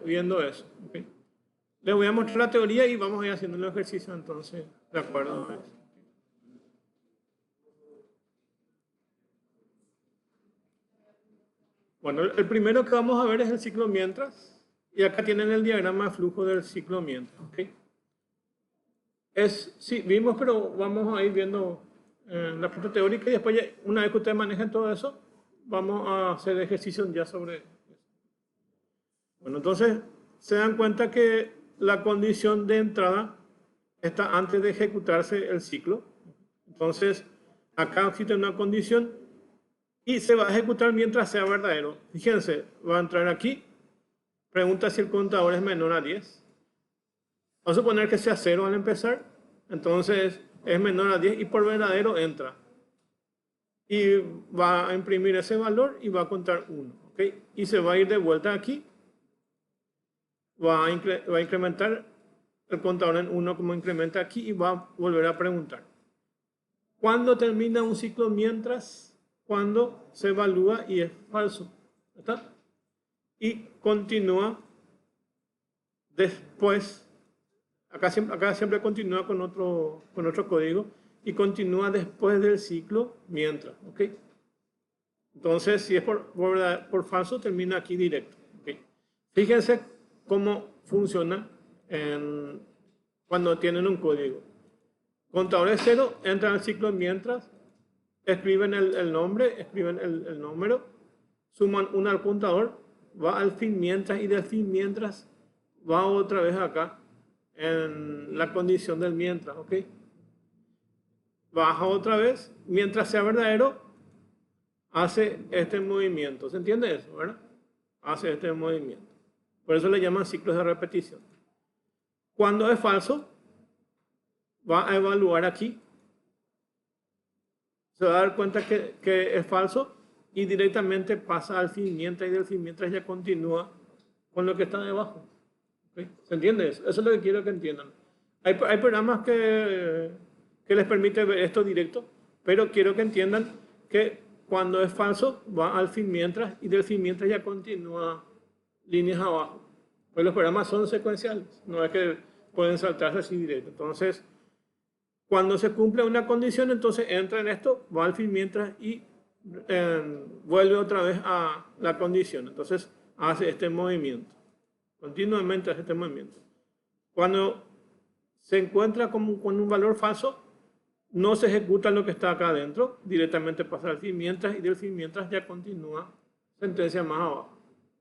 viendo eso. ¿Okay? Les voy a mostrar la teoría y vamos a ir haciendo el ejercicio entonces, de acuerdo a eso. Bueno, el primero que vamos a ver es el ciclo mientras. Y acá tienen el diagrama de flujo del ciclo mientras. ¿Okay? Sí, vimos, pero vamos a ir viendo la parte teórica y después, una vez que ustedes manejen todo eso, vamos a hacer ejercicios ya sobre eso. Bueno, entonces se dan cuenta que la condición de entrada está antes de ejecutarse el ciclo. Entonces, acá existe una condición y se va a ejecutar mientras sea verdadero. Fíjense, va a entrar aquí, pregunta si el contador es menor a 10. Vamos a suponer que sea 0 al empezar, entonces es menor a 10 y por verdadero entra. Y va a imprimir ese valor y va a contar 1. ¿Okay? Y se va a ir de vuelta aquí. Va a incrementar el contador en 1 como incrementa aquí y va a volver a preguntar. ¿Cuándo termina un ciclo mientras? Cuando se evalúa y es falso. ¿Está? Y continúa después. Acá siempre continúa con otro código y continúa después del ciclo mientras. ¿Okay? Entonces, si es por falso, termina aquí directo. ¿Okay? Fíjense cómo funciona cuando tienen un código. Contadores 0, entran al ciclo mientras, escriben el nombre, escriben el número, suman 1 al contador, va al fin mientras y del fin mientras va otra vez acá en la condición del mientras. ¿Ok? Baja otra vez, mientras sea verdadero, hace este movimiento. ¿Se entiende eso, verdad? Hace este movimiento. Por eso le llaman ciclos de repetición. Cuando es falso, va a evaluar aquí. Se va a dar cuenta que es falso y directamente pasa al fin mientras y del fin mientras ya continúa con lo que está debajo. ¿Okay? ¿Se entiende eso? Eso es lo que quiero que entiendan. Hay programas que les permite ver esto directo, pero quiero que entiendan que cuando es falso va al fin mientras y del fin mientras ya continúa líneas abajo. Pues los programas son secuenciales, no es que pueden saltarse así directo. Entonces, cuando se cumple una condición, entonces entra en esto, va al fin mientras y vuelve otra vez a la condición. Entonces hace este movimiento, continuamente hace este movimiento. Cuando se encuentra con un valor falso, no se ejecuta lo que está acá adentro, directamente pasa al fin mientras y del fin mientras ya continúa sentencia más abajo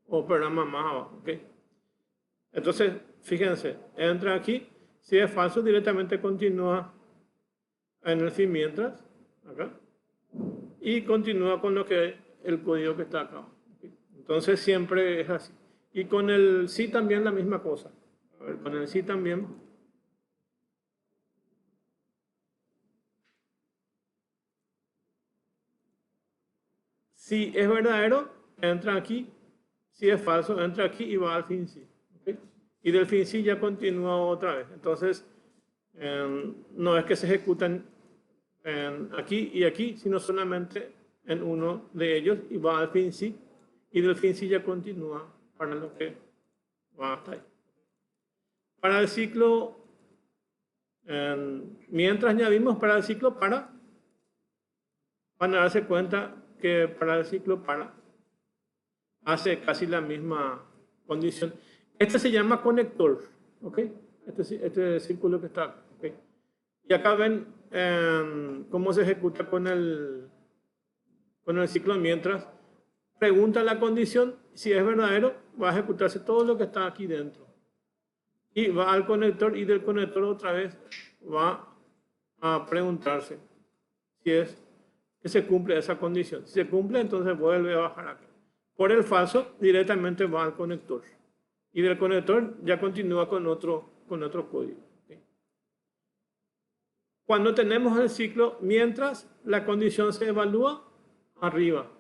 o programa más abajo. ¿Okay? Entonces, fíjense, entra aquí, si es falso, directamente continúa en el fin mientras, acá, y continúa con lo que el código que está acá. Entonces siempre es así. Y con el sí también la misma cosa. A ver, con el sí también. Si es verdadero, entra aquí. Si es falso, entra aquí y va al fin sí. ¿Okay? Y del fin sí ya continúa otra vez. Entonces, no es que se ejecutan aquí y aquí, sino solamente en uno de ellos y va al fin sí, y del fin sí ya continúa para lo que va hasta ahí. Para el ciclo, mientras añadimos para el ciclo para, van a darse cuenta que para el ciclo para hace casi la misma condición. Este se llama conector, ¿ok? Este círculo que está acá, ¿ok? Y acá ven cómo se ejecuta con el ciclo mientras. Pregunta la condición, si es verdadero, va a ejecutarse todo lo que está aquí dentro. Y va al conector y del conector otra vez va a preguntarse si es que se cumple esa condición. Si se cumple, entonces vuelve a bajar acá. Por el falso, directamente va al conector. Y del conector ya continúa con otro código. ¿Okay? Cuando tenemos el ciclo, mientras la condición se evalúa, arriba.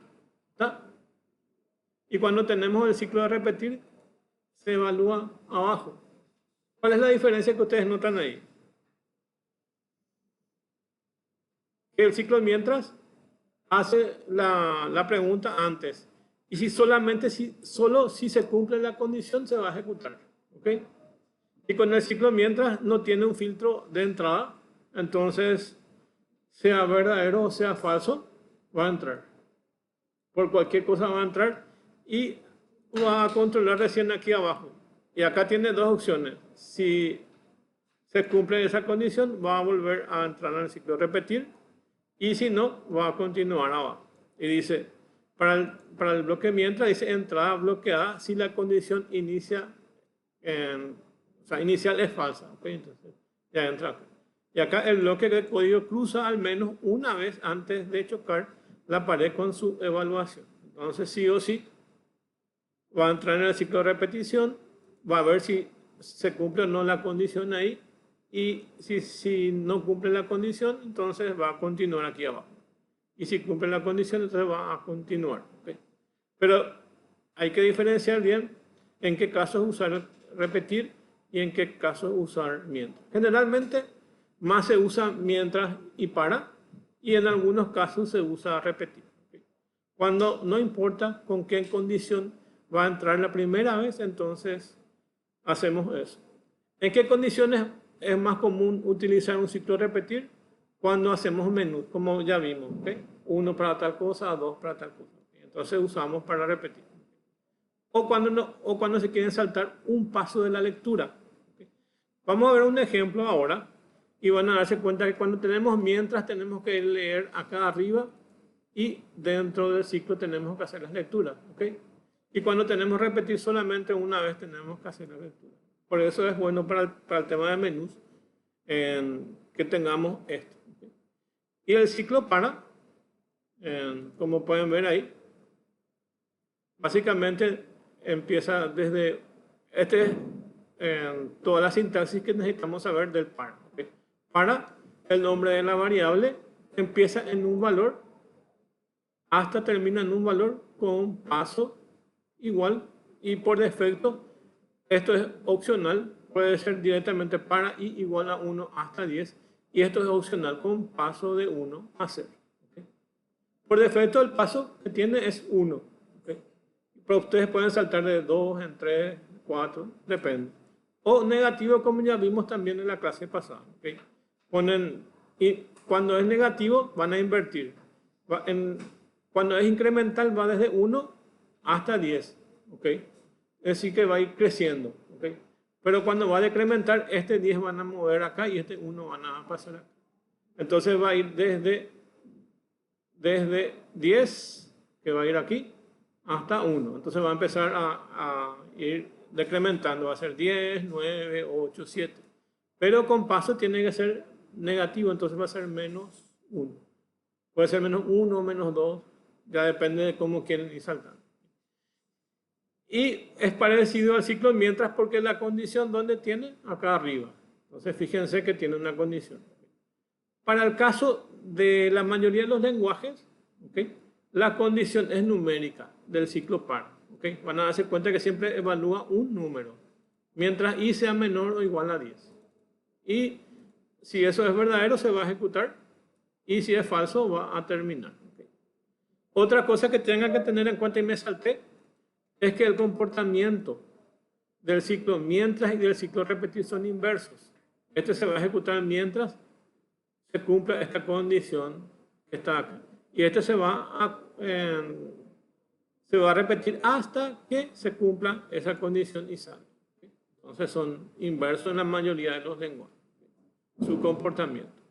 ¿Está? Y cuando tenemos el ciclo de repetir, se evalúa abajo. ¿Cuál es la diferencia que ustedes notan ahí? Que el ciclo mientras hace la pregunta antes Y si solo si se cumple la condición se va a ejecutar. ¿Ok? Y con el ciclo mientras no tiene un filtro de entrada, entonces sea verdadero o sea falso, va a entrar. Por cualquier cosa va a entrar y va a controlar recién aquí abajo. Y acá tiene dos opciones. Si se cumple esa condición, va a volver a entrar en el ciclo repetir. Y si no, va a continuar abajo. Y dice, para el bloque mientras, dice entrada bloqueada si la condición inicial es falsa. ¿Okay? Entonces, ya entra acá. Y acá el bloque de código cruza al menos una vez antes de chocar la pared con su evaluación. Entonces, sí o sí, va a entrar en el ciclo de repetición, va a ver si se cumple o no la condición ahí, y si no cumple la condición, entonces va a continuar aquí abajo. Y si cumple la condición, entonces va a continuar. ¿Okay? Pero hay que diferenciar bien en qué casos usar repetir y en qué casos usar mientras. Generalmente, más se usa mientras y para, y en algunos casos se usa repetir. ¿Okay? Cuando no importa con qué condición va a entrar la primera vez, entonces hacemos eso. ¿En qué condiciones es más común utilizar un ciclo repetir? Cuando hacemos menús, como ya vimos, ¿okay? 1 para tal cosa, 2 para tal cosa. ¿Okay? Entonces usamos para repetir. O cuando se quieren saltar un paso de la lectura. ¿Okay? Vamos a ver un ejemplo ahora y van a darse cuenta que cuando tenemos mientras tenemos que leer acá arriba y dentro del ciclo tenemos que hacer las lecturas. ¿Okay? Y cuando tenemos repetir solamente una vez tenemos que hacer la lectura. Por eso es bueno para el tema de menús que tengamos esto. ¿Okay? Y el ciclo para, como pueden ver ahí, básicamente empieza desde toda la sintaxis que necesitamos saber del para. ¿Okay? Para, el nombre de la variable, empieza en un valor hasta termina en un valor con paso igual, y por defecto esto es opcional, puede ser directamente para i igual a 1 hasta 10, y esto es opcional con paso de 1 a 0. ¿Okay? Por defecto el paso que tiene es 1. ¿Okay? Pero ustedes pueden saltar de 2 en 3, 4, depende. O negativo, como ya vimos también en la clase pasada. ¿Okay? Y cuando es negativo van a invertir. Cuando es incremental va desde 1 hasta 10. ¿Okay? Es decir, que va a ir creciendo. ¿Okay? Pero cuando va a decrementar, este 10 van a mover acá y este 1 van a pasar acá. Entonces va a ir desde 10, que va a ir aquí, hasta 1. Entonces va a empezar a ir decrementando. Va a ser 10, 9, 8, 7. Pero con paso tiene que ser negativo, entonces va a ser menos 1. Puede ser menos 1, menos 2. Ya depende de cómo quieren ir saltando. Y es parecido al ciclo mientras porque la condición donde tiene acá arriba. Entonces fíjense que tiene una condición. Para el caso de la mayoría de los lenguajes, ¿okay? La condición es numérica del ciclo par. ¿Okay? Van a darse cuenta que siempre evalúa un número, mientras i sea menor o igual a 10. Y si eso es verdadero se va a ejecutar, y si es falso va a terminar. ¿Okay? Otra cosa que tengan que tener en cuenta, y me salté, es que el comportamiento del ciclo mientras y del ciclo repetir son inversos. Este se va a ejecutar mientras se cumpla esta condición que está acá. Y este se va a repetir hasta que se cumpla esa condición y salga. Entonces son inversos en la mayoría de los lenguajes. Su comportamiento.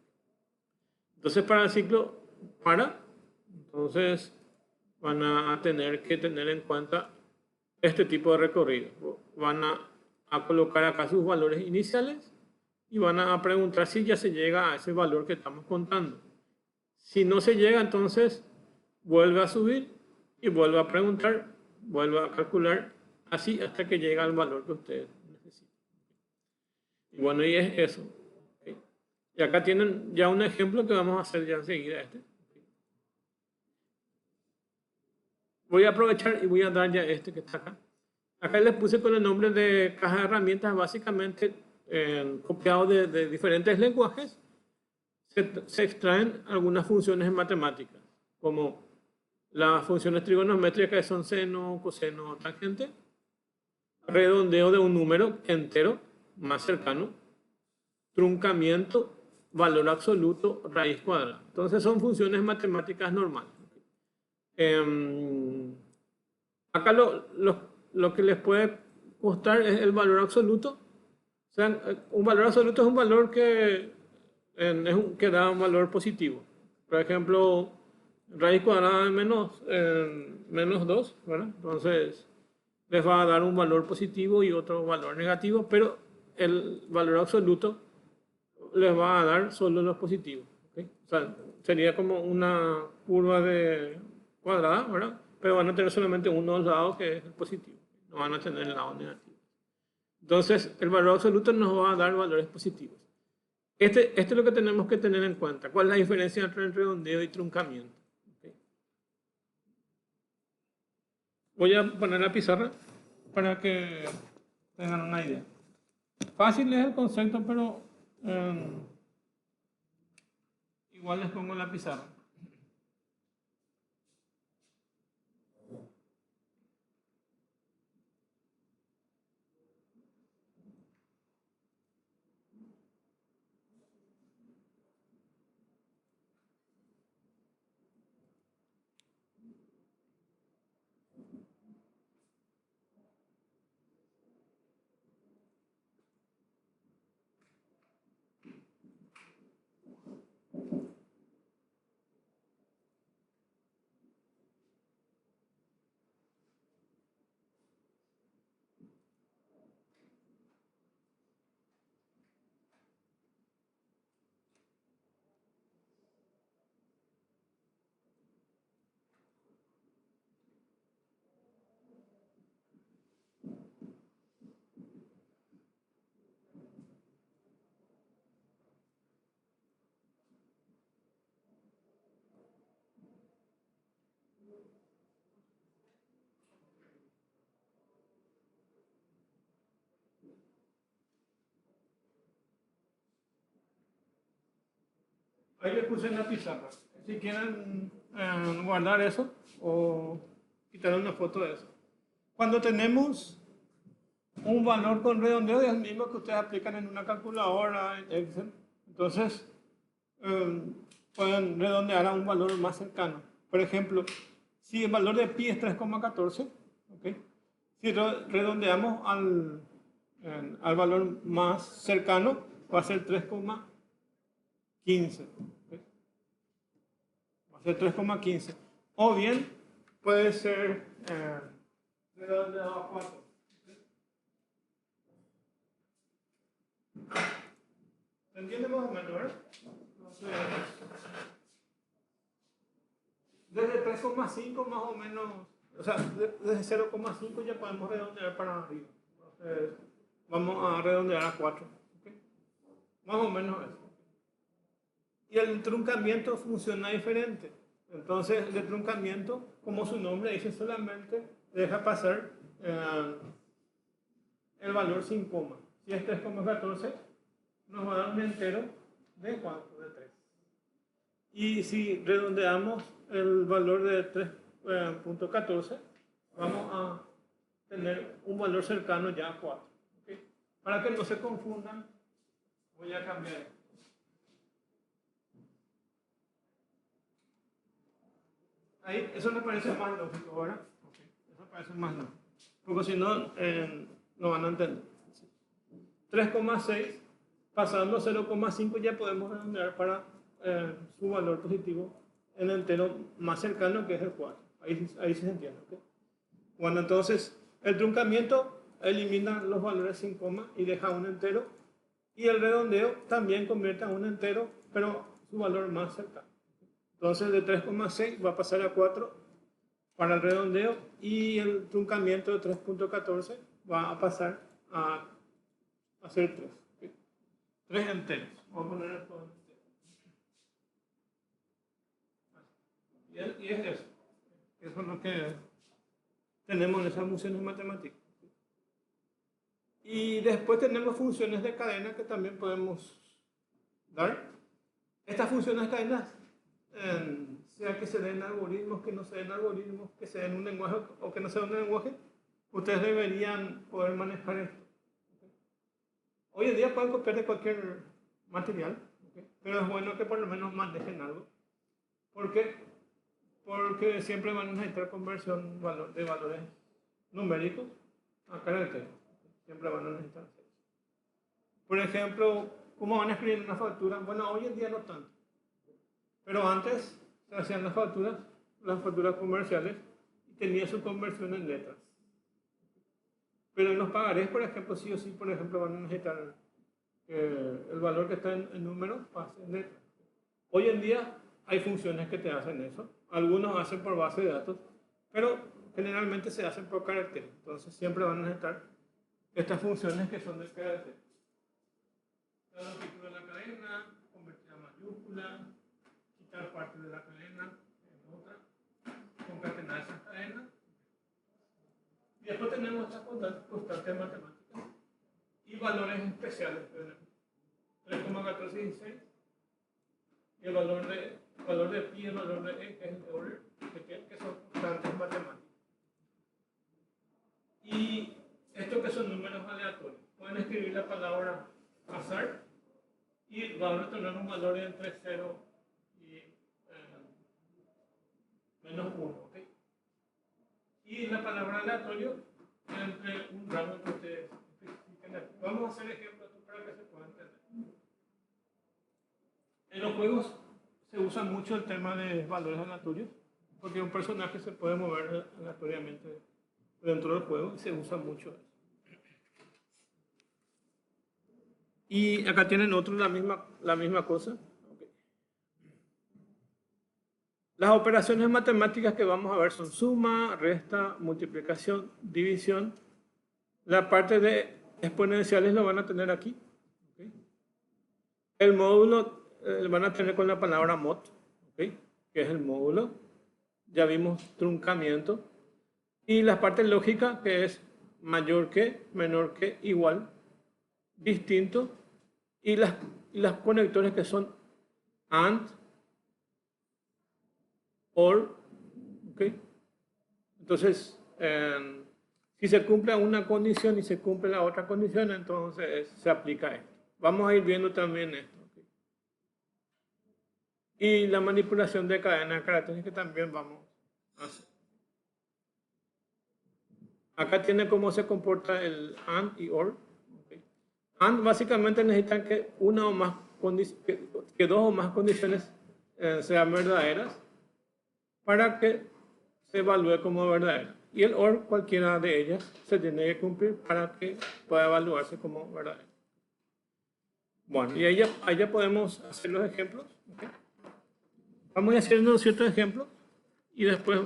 Entonces para el ciclo entonces van a tener que tener en cuenta este tipo de recorrido. Van a colocar acá sus valores iniciales y van a preguntar si ya se llega a ese valor que estamos contando. Si no se llega, entonces vuelve a subir y vuelve a preguntar, vuelve a calcular, así hasta que llega al valor que ustedes necesitan. Y bueno, y es eso. ¿Okay? Y acá tienen ya un ejemplo que vamos a hacer ya enseguida. Voy a aprovechar y voy a dar ya este que está acá. Acá les puse con el nombre de caja de herramientas, básicamente copiado de diferentes lenguajes. Se extraen algunas funciones en matemáticas, como las funciones trigonométricas que son seno, coseno, tangente, redondeo de un número entero más cercano, truncamiento, valor absoluto, raíz cuadrada. Entonces son funciones matemáticas normales. Acá lo que les puede costar es el valor absoluto. O sea, un valor absoluto es un valor que da un valor positivo. Por ejemplo, raíz cuadrada de menos 2, ¿verdad? Entonces, les va a dar un valor positivo y otro valor negativo, pero el valor absoluto les va a dar solo los positivos. ¿Okay? O sea, sería como una curva de cuadrada, ¿verdad? Pero van a tener solamente uno de los lados que es el positivo, no van a tener el lado negativo. Entonces, el valor absoluto nos va a dar valores positivos. Este es lo que tenemos que tener en cuenta. ¿Cuál es la diferencia entre el redondeo y truncamiento? ¿Okay? Voy a poner la pizarra para que tengan una idea. Fácil es el concepto, pero igual les pongo la pizarra. Ahí les puse en la pizarra. Si quieren guardar eso o quitar una foto de eso. Cuando tenemos un valor con redondeo es el mismo que ustedes aplican en una calculadora, en Excel. Entonces, pueden redondear a un valor más cercano. Por ejemplo, si el valor de pi es 3,14, ¿okay? Si redondeamos al valor más cercano, va a ser 3,15. ¿Okay? Va a ser 3,15. O bien, puede ser redondeado a 4. ¿Se entiende más o menos, verdad? Entonces, desde 3,5 más o menos, o sea, desde 0,5 ya podemos redondear para arriba. Entonces, vamos a redondear a 4. ¿Okay? Más o menos eso. Y el truncamiento funciona diferente. Entonces, el truncamiento, como su nombre dice, solamente deja pasar el valor sin coma. Si es 3,14, nos va a dar un entero de 4, de 3. Y si redondeamos el valor de 3,14, vamos a tener un valor cercano ya a 4. ¿Okay? Para que no se confundan, voy a cambiar. Ahí, eso me parece más lógico, ¿verdad? Okay. Eso parece más lógico. Porque si no, no van a entender. 3,6, pasando a 0,5 ya podemos redondear para su valor positivo en el entero más cercano, que es el 4. Ahí se entiende. ¿Okay? Bueno, entonces el truncamiento elimina los valores sin coma y deja un entero, y el redondeo también convierte a un entero, pero su valor más cercano. Entonces de 3,6 va a pasar a 4 para el redondeo, y el truncamiento de 3,14 va a pasar a ser 3. ¿Okay? 3 enteros. Vamos a poner esto entero. Y es eso. Eso es lo que tenemos en esas funciones matemáticas. Y después tenemos funciones de cadena que también podemos dar. Estas funciones de cadena sea que se den algoritmos, que no se den algoritmos, que se den un lenguaje o que no se den un lenguaje, ustedes deberían poder manejar esto. Hoy en día pueden copiar de cualquier material, ¿okay? Pero es bueno que por lo menos manejen algo. ¿Por qué? Porque siempre van a necesitar conversión de valores numéricos a caracteres. Siempre van a necesitar eso. Por ejemplo, ¿cómo van a escribir una factura? Bueno, hoy en día no tanto. Pero antes se hacían las facturas comerciales, y tenía su conversión en letras. Pero en los pagarés, por ejemplo, sí o sí, por ejemplo, van a necesitar que el valor que está en números pase en letras. Hoy en día hay funciones que te hacen eso. Algunos hacen por base de datos, pero generalmente se hacen por carácter. Entonces siempre van a necesitar estas funciones que son de carácter. La longitud de la cadena, convertir a mayúscula, quitar parte de la cadena en otra, concatenar esas cadenas. Y después tenemos estas constantes matemáticas y valores especiales. 3,1416 y el valor de pi y el valor de e, que es el order, que son constantes matemáticas. Y estos que son números aleatorios, pueden escribir la palabra azar y va a retornar un valor entre 0 y menos 1. ¿Okay? Y la palabra aleatorio entre un rango que ustedes especifiquen aquí. Vamos a hacer ejemplos para que se pueda entender. En los juegos se usa mucho el tema de valores aleatorios, porque un personaje se puede mover aleatoriamente dentro del juego y se usa mucho eso. Y acá tienen otros la misma cosa. Okay. Las operaciones matemáticas que vamos a ver son suma, resta, multiplicación, división. La parte de exponenciales lo van a tener aquí. Okay. El módulo van a tener con la palabra mod, okay, que es el módulo. Ya vimos truncamiento. Y la parte lógica, que es mayor que, menor que, igual, distinto. Y las conectores que son AND, OR. Okay. Entonces, si se cumple una condición y se cumple la otra condición, entonces se aplica esto. Vamos a ir viendo también esto. Okay. Y la manipulación de cadena de caracteres que también vamos a hacer. Acá tiene cómo se comporta el AND y OR. Okay. AND básicamente necesitan que una o más que dos o más condiciones sean verdaderas para que se evalúe como verdadera. Y el OR, cualquiera de ellas, se tiene que cumplir para que pueda evaluarse como verdadera. Bueno, y ahí ya podemos hacer los ejemplos. Okay. Vamos a ir haciendo ciertos ejemplos y después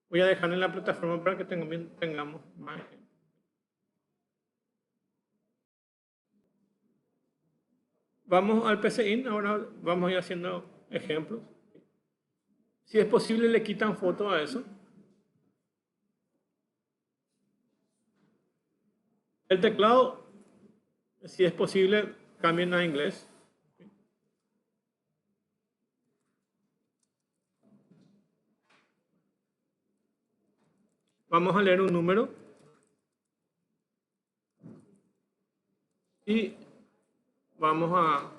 voy a dejar en la plataforma para que tengamos más ejemplos. Vamos al PCIN, ahora vamos a ir haciendo ejemplos. Si es posible, le quitan foto a eso. El teclado, si es posible, cambien a inglés. Vamos a leer un número. Y vamos a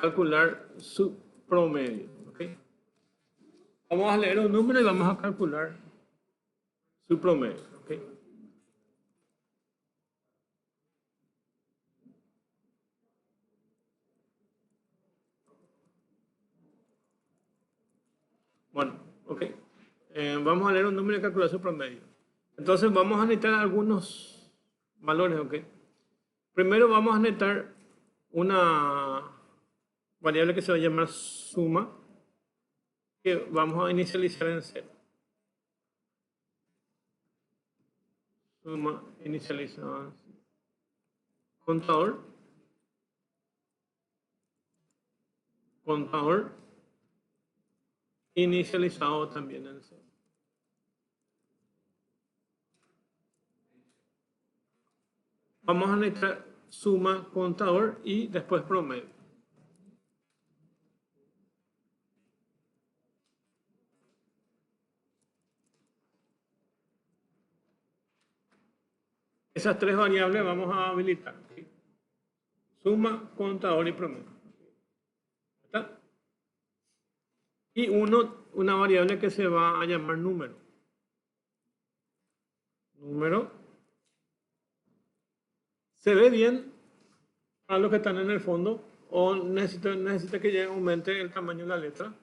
calcular su promedio. ¿Okay? Vamos a leer un número y vamos a calcular su promedio. ¿Okay? Bueno, ok. Vamos a leer un número y calcular su promedio. Entonces vamos a necesitar algunos valores. ¿Ok? Primero vamos a necesitar una variable que se va a llamar suma, que vamos a inicializar en 0. Suma inicializada. Contador. Contador inicializado también en 0. Vamos a necesitar suma, contador y después promedio. Esas tres variables vamos a habilitar. ¿Sí? Suma, contador y promedio. ¿Está? Y una variable que se va a llamar número. Número. ¿Se ve bien para los que están en el fondo? ¿O necesita que aumente el tamaño de la letra?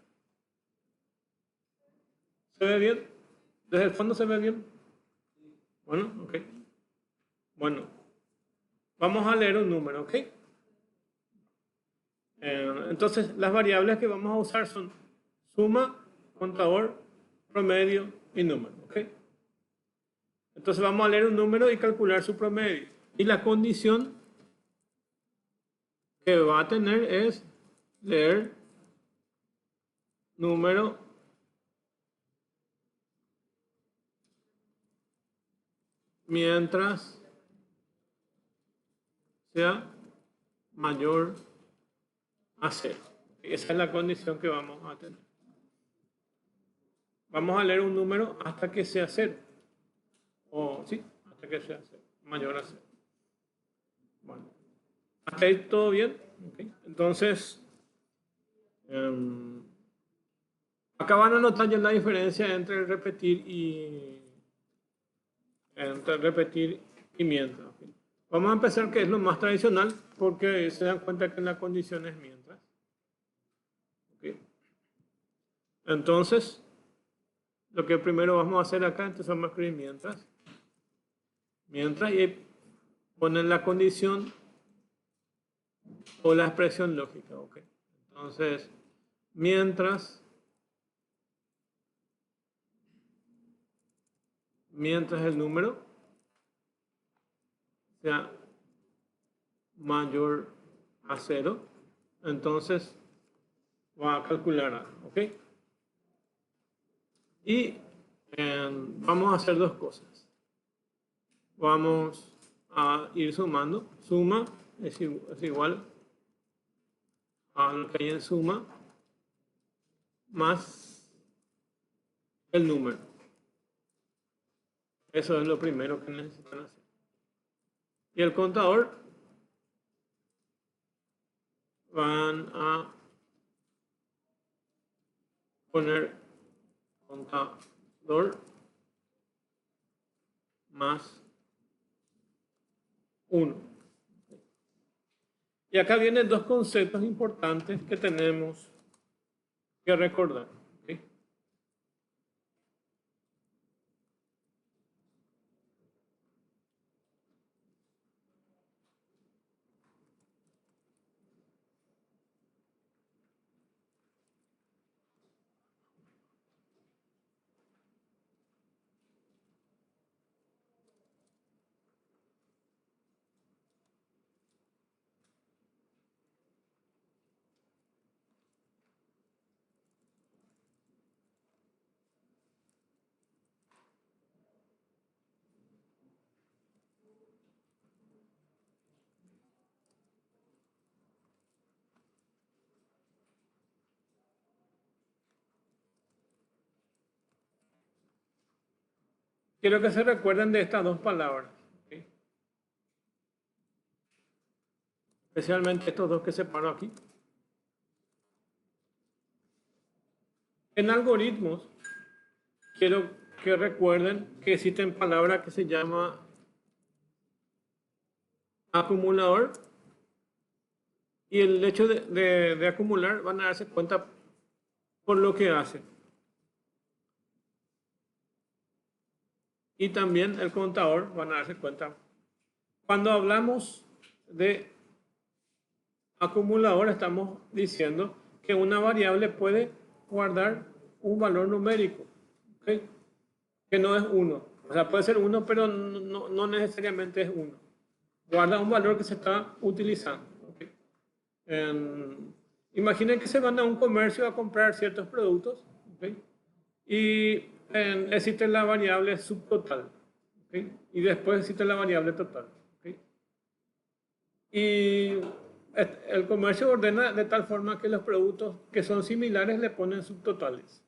¿Se ve bien? ¿Desde el fondo se ve bien? Bueno, ok. Bueno, vamos a leer un número, ¿ok? Entonces, las variables que vamos a usar son suma, contador, promedio y número, ¿ok? Entonces vamos a leer un número y calcular su promedio. Y la condición que va a tener es leer número mientras sea mayor a 0. Esa es la condición que vamos a tener. Vamos a leer un número hasta que sea 0. O sí, hasta que sea 0, mayor a 0. Bueno, hasta ahí todo bien. Okay. Entonces, acá van a notar ya la diferencia entre repetir y mientras. Okay. Vamos a empezar, que es lo más tradicional, porque se dan cuenta que la condición es mientras. Okay. Entonces, lo que primero vamos a hacer acá, entonces vamos a escribir mientras. Mientras, y poner la condición o la expresión lógica. Okay. Entonces, mientras el número sea mayor a 0, entonces va a calcular algo, ¿ok? Y vamos a hacer dos cosas. Vamos a ir sumando. Suma es igual a lo que hay en suma más el número. Eso es lo primero que necesitan hacer. Y el contador van a poner contador más 1. Y acá vienen dos conceptos importantes que tenemos que recordar. ¿Okay? Quiero que se recuerden de estas dos palabras. ¿Okay? Especialmente estos dos que separo aquí. En algoritmos, quiero que recuerden que existen palabras que se llama acumulador, y el hecho de acumular van a darse cuenta por lo que hace. Y también el contador van a darse cuenta. Cuando hablamos de acumulador, estamos diciendo que una variable puede guardar un valor numérico, ¿okay? Que no es 1. O sea, puede ser 1, pero no necesariamente es 1. Guarda un valor que se está utilizando. ¿Okay? Imaginen que se van a un comercio a comprar ciertos productos, ¿okay? Y existe la variable subtotal, ¿okay? Y después existe la variable total, ¿okay? Y el comercio ordena de tal forma que los productos que son similares le ponen subtotales.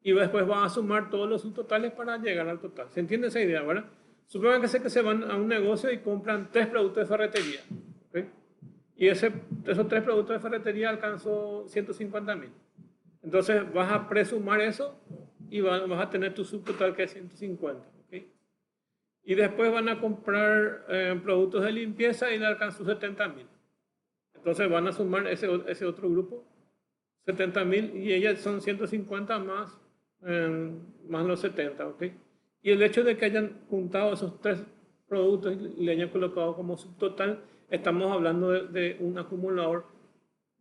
Y después va a sumar todos los subtotales para llegar al total. ¿Se entiende esa idea, verdad? Supongan que se van a un negocio y compran 3 productos de ferretería. ¿Okay? Y esos 3 productos de ferretería alcanzó 150.000. Entonces vas a presumar eso y vas a tener tu subtotal que es 150. ¿Okay? Y después van a comprar productos de limpieza y le alcanzó 70.000. Entonces van a sumar ese otro grupo, 70.000, y ellas son 150 más los 70. ¿Okay? Y el hecho de que hayan juntado esos 3 productos y le hayan colocado como subtotal, estamos hablando de un acumulador,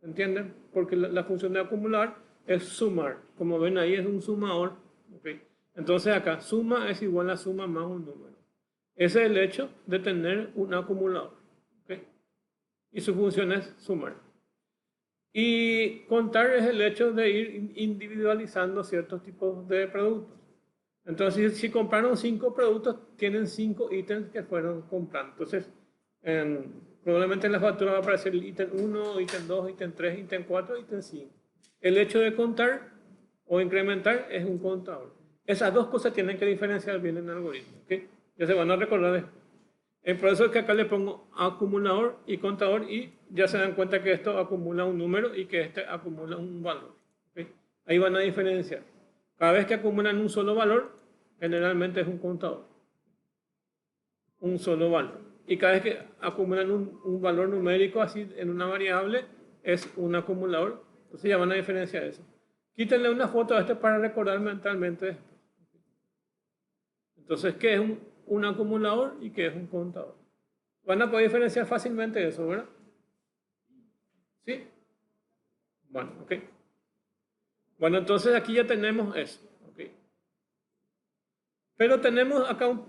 ¿entienden? Porque la función de acumular es sumar. Como ven ahí es un sumador. ¿Okay? Entonces acá suma es igual a suma más un número. Ese es el hecho de tener un acumulador. ¿Okay? Y su función es sumar. Y contar es el hecho de ir individualizando ciertos tipos de productos. Entonces, si compraron 5 productos, tienen 5 ítems que fueron comprando. Entonces, probablemente en la factura va a aparecer el ítem 1, ítem 2, ítem 3, ítem 4, ítem 5. El hecho de contar o incrementar es un contador. Esas dos cosas tienen que diferenciar bien en el algoritmo. ¿Okay? Ya se van a recordar después. Por eso es que acá le pongo acumulador y contador y ya se dan cuenta que esto acumula un número y que este acumula un valor. ¿Okay? Ahí van a diferenciar. Cada vez que acumulan un solo valor, generalmente es un contador. Un solo valor. Y cada vez que acumulan un valor numérico así en una variable, es un acumulador. Entonces ya van a diferenciar eso. Quítenle una foto a este para recordar mentalmente. Entonces, ¿qué es un acumulador y qué es un contador? Van a poder diferenciar fácilmente eso, ¿verdad? ¿Sí? Bueno, ok. Bueno, entonces aquí ya tenemos eso. ¿Okay? Pero tenemos acá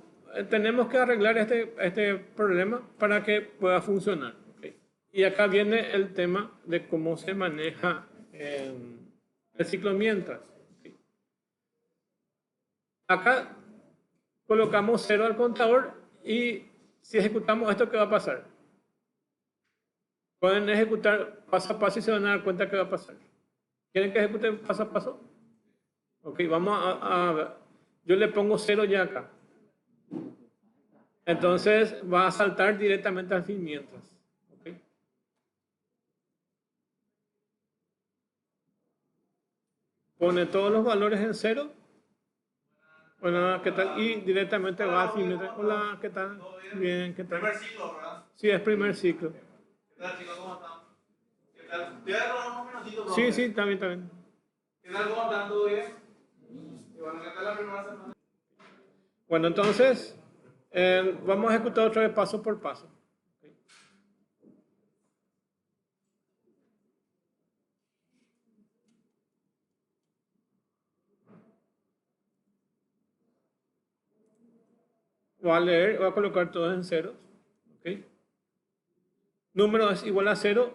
tenemos que arreglar este problema para que pueda funcionar. ¿Okay? Y acá viene el tema de cómo se maneja el ciclo mientras. ¿Okay? Acá colocamos 0 al contador y si ejecutamos esto, ¿qué va a pasar? Pueden ejecutar paso a paso y se van a dar cuenta qué va a pasar. ¿Quieren que ejecute paso a paso? Ok, vamos a yo le pongo 0 ya acá. Entonces va a saltar directamente al fin mientras. Okay. Pone todos los valores en 0. Hola, ¿qué tal? Y directamente va al fin mientras. Hola, ¿qué tal? Bien, ¿qué tal? Primer ciclo, ¿verdad? Sí, es primer ciclo. ¿Qué tal, chicos? ¿Cómo están? ¿Qué tal? Te voy a robar unos minutitos, bro. Sí, sí, está bien, está bien. ¿Qué tal? ¿Cómo están? ¿Todo bien? Y bueno, ¿qué tal la primera semana? Bueno, entonces vamos a ejecutar otra vez paso por paso. Voy a leer, voy a colocar todos en ceros. ¿Okay? Número es igual a 0.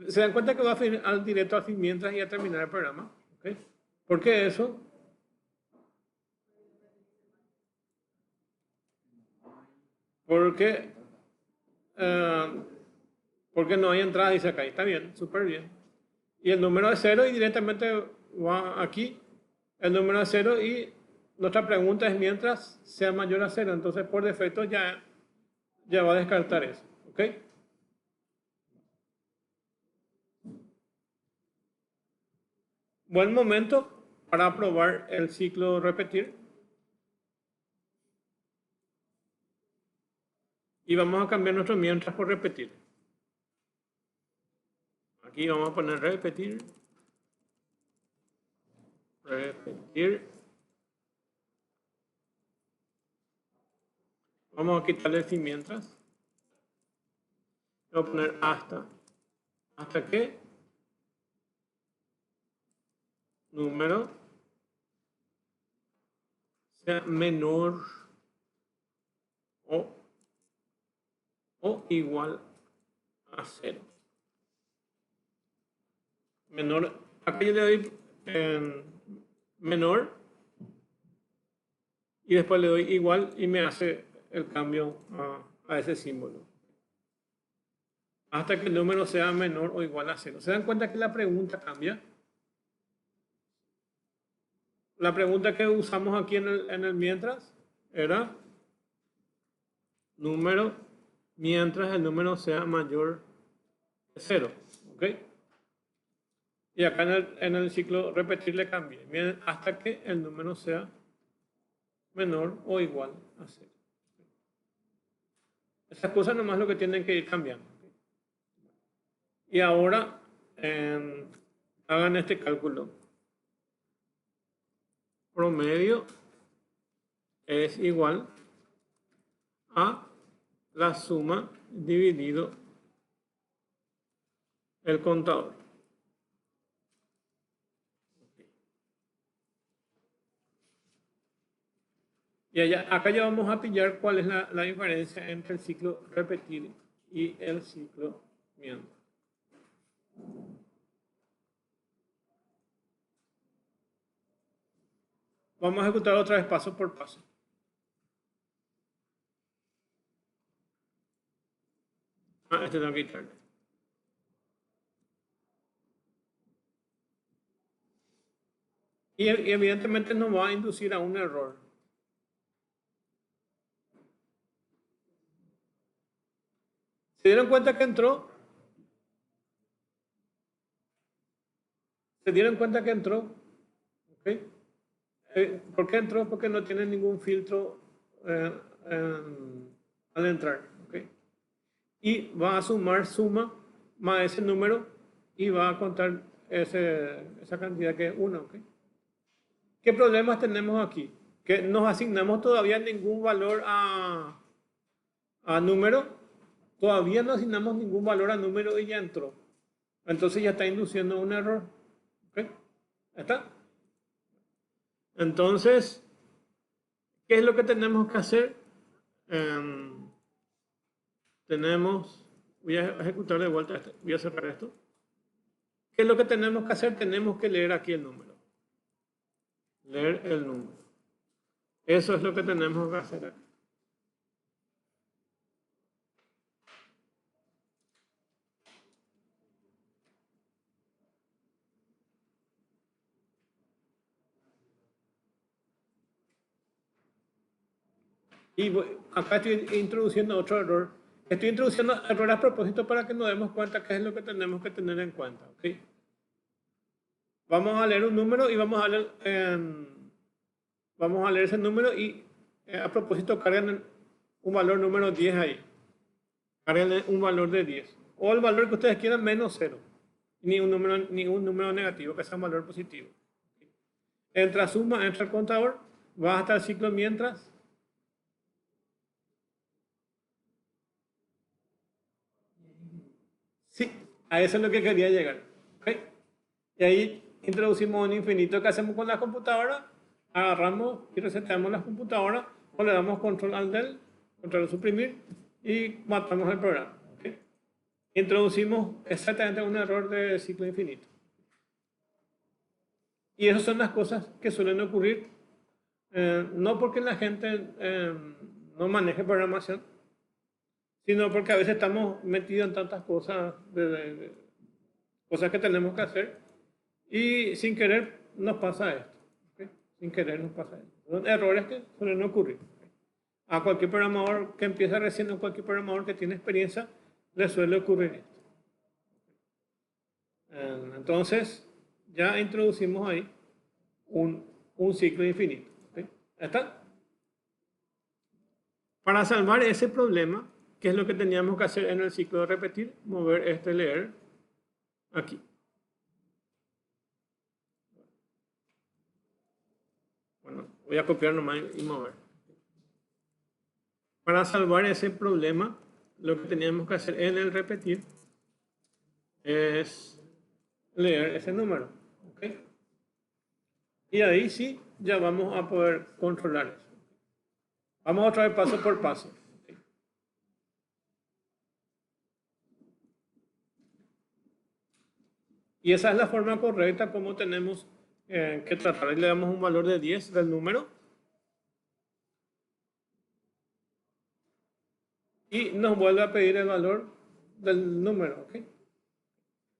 Se dan cuenta que va al directo al fin mientras y a terminar el programa. ¿Okay? ¿Por qué eso? Porque, porque no hay entrada, dice acá. Está bien, súper bien. Y el número es 0 y directamente va aquí. El número es 0 y nuestra pregunta es mientras sea mayor a 0. Entonces, por defecto ya va a descartar eso. ¿Ok? Buen momento para probar el ciclo repetir. Y vamos a cambiar nuestro mientras por repetir. Aquí vamos a poner repetir. Repetir. Vamos a quitarle el fin mientras. Voy a poner hasta. ¿Hasta qué? Número sea menor o igual a 0. Menor, acá yo le doy menor y después le doy igual y me hace el cambio a ese símbolo. Hasta que el número sea menor o igual a 0. ¿Se dan cuenta que la pregunta cambia? La pregunta que usamos aquí en el mientras era número mientras el número sea mayor que 0. ¿Ok? Y acá en el ciclo repetir le cambie. Bien, hasta que el número sea menor o igual a 0. Esas cosas nomás lo que tienen que ir cambiando. Y ahora hagan este cálculo. Promedio es igual a la suma dividido el contador. Y acá ya vamos a pillar cuál es la diferencia entre el ciclo repetir y el ciclo mientras. Vamos a ejecutar otra vez paso por paso. Este tengo que quitarle. Y evidentemente nos va a inducir a un error. ¿Se dieron cuenta que entró? ¿Se dieron cuenta que entró? ¿Okay? ¿Por qué entró? Porque no tiene ningún filtro al entrar. ¿Okay? Y va a suma más ese número y va a contar esa cantidad que es 1. ¿Okay? ¿Qué problemas tenemos aquí? Que no asignamos todavía ningún valor a número. Todavía no asignamos ningún valor a número y ya entró. Entonces ya está induciendo un error. ¿Okay? ¿Está? Entonces, ¿qué es lo que tenemos que hacer? Voy a ejecutar de vuelta esto, voy a cerrar esto. ¿Qué es lo que tenemos que hacer? Tenemos que leer aquí el número. Leer el número. Eso es lo que tenemos que hacer aquí. Y acá estoy introduciendo otro error. Estoy introduciendo errores a propósito para que nos demos cuenta qué es lo que tenemos que tener en cuenta. ¿Okay? Vamos a leer un número y vamos a leer ese número y a propósito carguen un valor número 10 ahí. Carguen un valor de 10. O el valor que ustedes quieran menos 0. Ni un número negativo, que sea un valor positivo. Entra suma, entra el contador, va hasta el ciclo mientras. Sí, a eso es lo que quería llegar. ¿Okay? Y ahí introducimos un infinito. ¿Qué hacemos con la computadora? Agarramos y resetamos la computadora o le damos control al del, control al suprimir y matamos el programa. ¿Okay? Introducimos exactamente un error de ciclo infinito. Y esas son las cosas que suelen ocurrir, no porque la gente no maneje programación, sino porque a veces estamos metidos en tantas cosas, cosas que tenemos que hacer, y sin querer nos pasa esto. ¿Okay? Sin querer nos pasa esto. Son errores que suelen ocurrir. ¿Okay? A cualquier programador que empieza recién, a cualquier programador que tiene experiencia, le suele ocurrir esto. Entonces, ya introducimos ahí un ciclo infinito. ¿Okay? ¿Está? Para salvar ese problema, ¿qué es lo que teníamos que hacer en el ciclo de repetir? Mover este leer aquí. Bueno, voy a copiar nomás y mover. Para salvar ese problema, lo que teníamos que hacer en el repetir es leer ese número. ¿Okay? Y ahí sí, ya vamos a poder controlar eso. Vamos otra vez paso por paso. Y esa es la forma correcta como tenemos que tratar. Ahí le damos un valor de 10 del número. Y nos vuelve a pedir el valor del número. ¿Okay?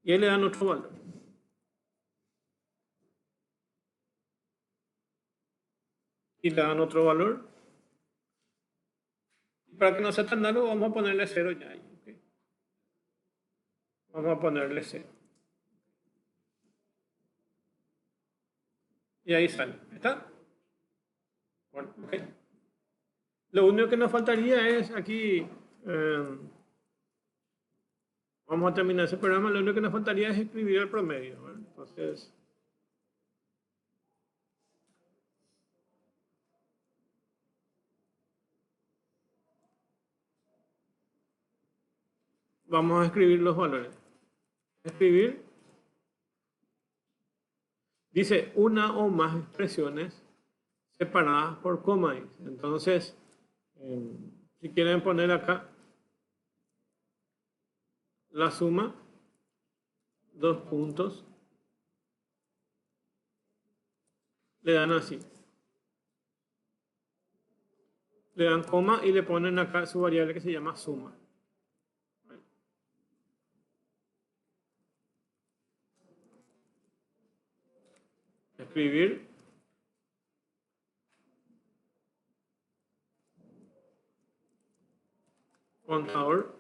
Y ahí le dan otro valor. Y le dan otro valor. Para que no sea tan largo, vamos a ponerle 0 ya ahí. ¿Okay? Vamos a ponerle 0. Y ahí sale. ¿Está? Bueno, ok. Lo único que nos faltaría es aquí, vamos a terminar ese programa, lo único que nos faltaría es escribir el promedio. ¿Vale? Entonces, vamos a escribir los valores. Escribir, dice una o más expresiones separadas por coma. Entonces, si quieren poner acá la suma, 2 puntos, le dan así. Le dan coma y le ponen acá su variable que se llama suma. Escribir. Contador.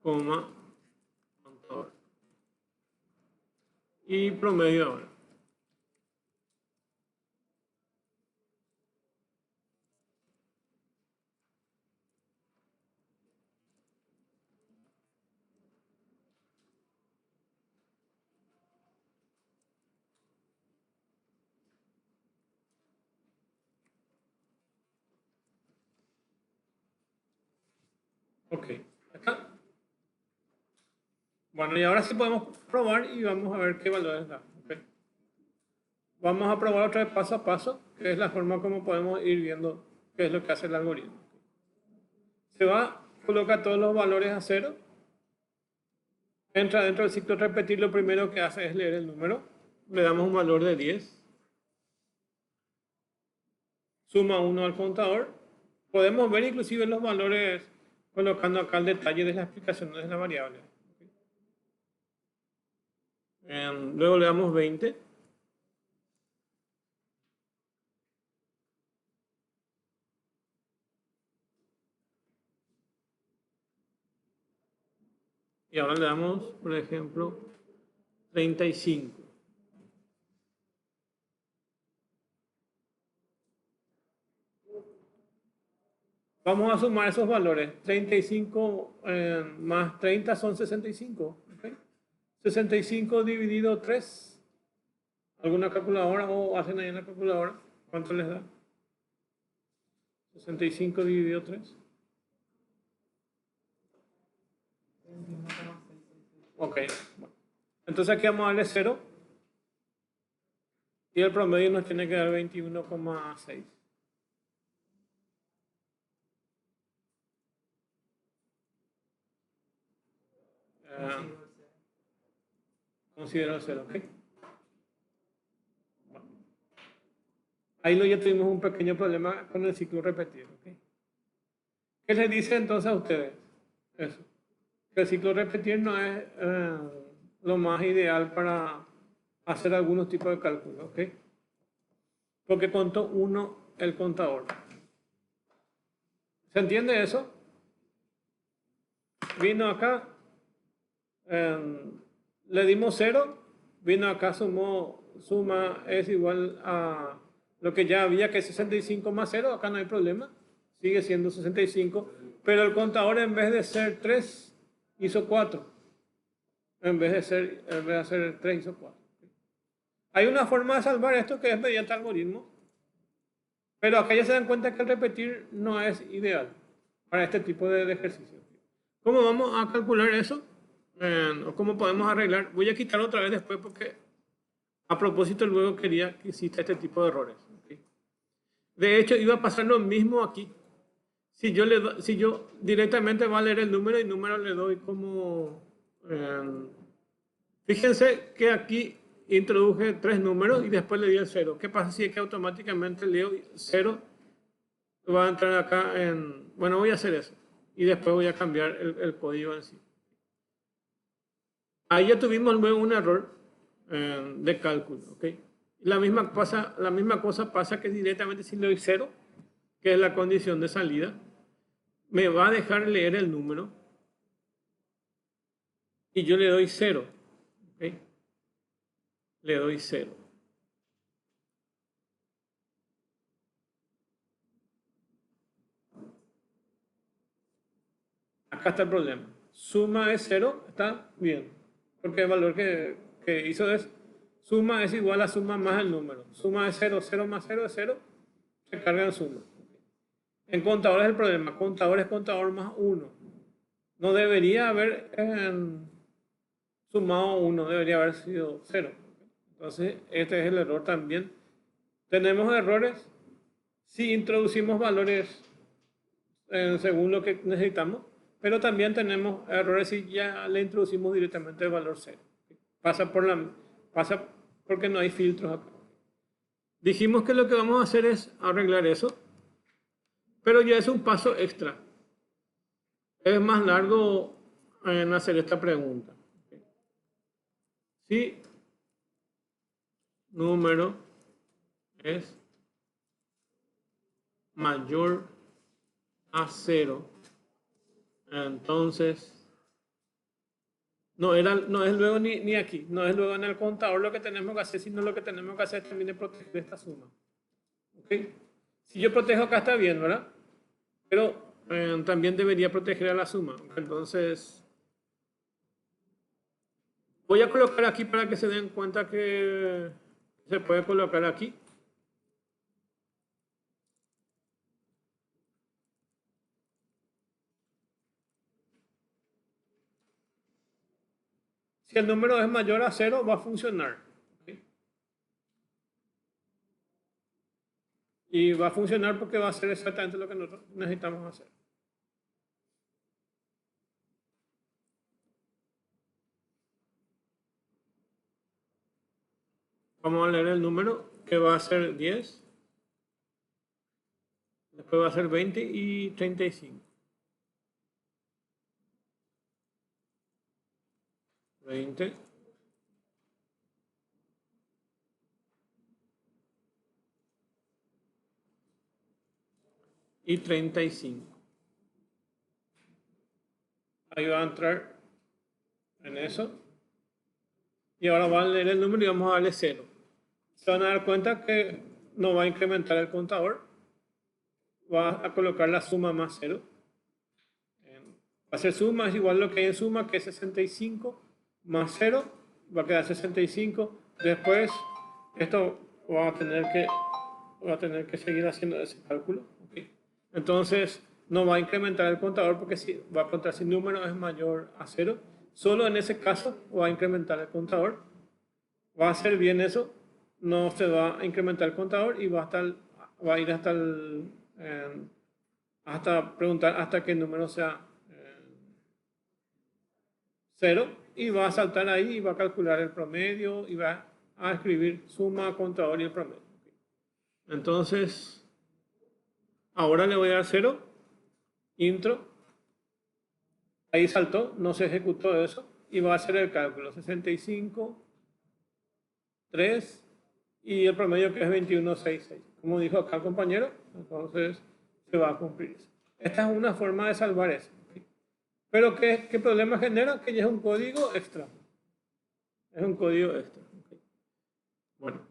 Coma. Contador. Y promedio ahora. Ok, acá. Bueno, y ahora sí podemos probar y vamos a ver qué valores da. Okay. Vamos a probar otra vez paso a paso, que es la forma como podemos ir viendo qué es lo que hace el algoritmo. Se va, coloca todos los valores a 0. Entra dentro del ciclo repetir, lo primero que hace es leer el número. Le damos un valor de 10. Suma 1 al contador. Podemos ver inclusive los valores colocando acá el detalle de las explicaciones de la variable. Luego le damos 20. Y ahora le damos, por ejemplo, 35. Vamos a sumar esos valores. 35 más 30 son 65. ¿Okay? 65 dividido 3. ¿Alguna calculadora o hacen ahí en la calculadora? ¿Cuánto les da? 65 dividido 3. Ok. Entonces aquí vamos a darle 0. Y el promedio nos tiene que dar 21,6. Considero 0, ¿ok? Bueno. Ahí ya tuvimos un pequeño problema con el ciclo repetido, ¿ok? ¿Qué les dice entonces a ustedes? Eso. Que el ciclo repetir no es lo más ideal para hacer algunos tipos de cálculos, ¿ok? Porque contó 1 el contador. ¿Se entiende eso? Vino acá, le dimos 0, vino acá, suma es igual a lo que ya había, que es 65 más 0, acá no hay problema, sigue siendo 65, pero el contador en vez de ser 3, hizo 4, en vez de hacer 3, hizo 4. Hay una forma de salvar esto que es mediante algoritmo, pero acá ya se dan cuenta que el repetir no es ideal para este tipo de ejercicio. ¿Cómo vamos a calcular eso? ¿O cómo podemos arreglar? Voy a quitar otra vez después porque a propósito luego quería que hiciera este tipo de errores. ¿Okay? De hecho, iba a pasar lo mismo aquí. Si yo directamente va a leer el número y número le doy como... fíjense que aquí introduje 3 números y después le di el 0. ¿Qué pasa si es que automáticamente leo 0? Va a entrar acá en... Bueno, voy a hacer eso. Y después voy a cambiar el código en sí. Ahí ya tuvimos luego un error de cálculo, ¿ok? La misma cosa pasa que directamente si le doy 0, que es la condición de salida, me va a dejar leer el número y yo le doy 0. ¿Ok? Le doy 0. Acá está el problema. Suma es 0, está bien. Porque el valor que hizo es, suma es igual a suma más el número. Suma es 0, 0 más 0 es 0, se carga en suma. En contador es el problema. Contador es contador más 1. No debería haber sumado 1, debería haber sido 0. Entonces, este es el error también. Tenemos errores si introducimos valores según lo que necesitamos, pero también tenemos errores si ya le introducimos directamente el valor 0. Pasa porque no hay filtros acá. Dijimos que lo que vamos a hacer es arreglar eso, pero ya es un paso extra. Es más largo en hacer esta pregunta. Si número es mayor a 0, entonces no es luego ni aquí, no es luego en el contador lo que tenemos que hacer, sino lo que tenemos que hacer también es proteger esta suma. ¿Okay? Si yo protejo acá está bien, ¿verdad? Pero también debería proteger a la suma. Entonces voy a colocar aquí para que se den cuenta que se puede colocar aquí. Si el número es mayor a 0, va a funcionar. ¿Okay? Y va a funcionar porque va a ser exactamente lo que nosotros necesitamos hacer. Vamos a leer el número, que va a ser 10. Después va a ser 20 y 35. 20. Y 35. Ahí va a entrar en eso. Y ahora va a leer el número y vamos a darle 0. Se van a dar cuenta que no va a incrementar el contador. Va a colocar la suma más 0. Va a ser suma, es igual a lo que hay en suma, que es 65 más 0. Va a quedar 65. Después, esto va a tener que seguir haciendo ese cálculo. ¿Okay? Entonces, no va a incrementar el contador porque si va a contar si el número es mayor a 0. Solo en ese caso va a incrementar el contador. Va a hacer bien eso. No se va a incrementar el contador y va a ir hasta preguntar hasta que el número sea 0 y va a saltar ahí y va a calcular el promedio y va a escribir suma, contador y el promedio. Entonces, ahora le voy a dar 0, intro, ahí saltó, no se ejecutó eso y va a hacer el cálculo, 65, 3 y el promedio que es 21,66. Como dijo acá el compañero, entonces se va a cumplir eso. Esta es una forma de salvar eso. Pero ¿qué problema genera? Que ya es un código extra. Es un código extra. Okay. Bueno,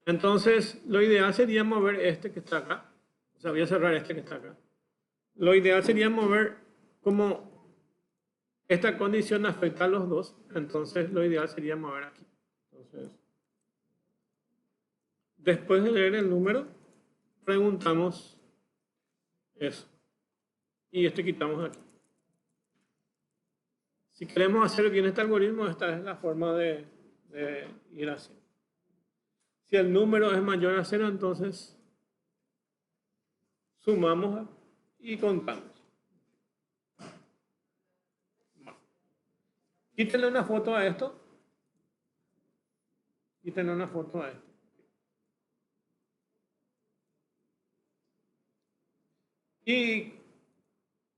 entonces lo ideal sería mover este que está acá. O sea, voy a cerrar este que está acá. Lo ideal sería mover como esta condición afecta a los dos. Entonces lo ideal sería mover aquí. Entonces, después de leer el número, preguntamos eso. Y este quitamos aquí. Si queremos hacer bien este algoritmo, esta es la forma de ir haciendo. Si el número es mayor a 0, entonces sumamos y contamos. Quítenle una foto a esto. Quítenle una foto a esto. Y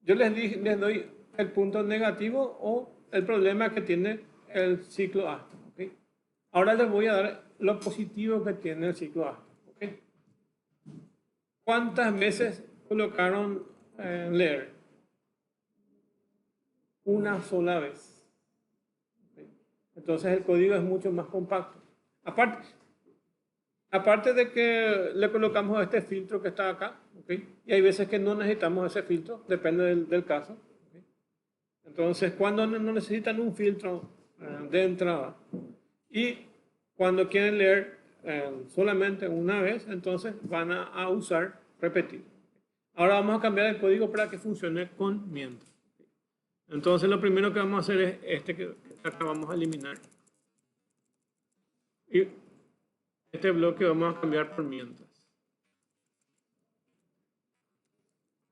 yo les doy el punto negativo o el problema que tiene el ciclo A. ¿Okay? Ahora les voy a dar lo positivo que tiene el ciclo hasta. ¿Okay? ¿Cuántas veces colocaron leer? Una sola vez. ¿Okay? Entonces el código es mucho más compacto. Aparte de que le colocamos este filtro que está acá, ¿okay? Y hay veces que no necesitamos ese filtro, depende del caso. ¿Okay? Entonces, cuando no necesitan un filtro de entrada y cuando quieren leer solamente una vez, entonces van a usar repetir. Ahora vamos a cambiar el código para que funcione con mientras. Entonces, lo primero que vamos a hacer es este que acá vamos a eliminar. Y este bloque vamos a cambiar por mientras.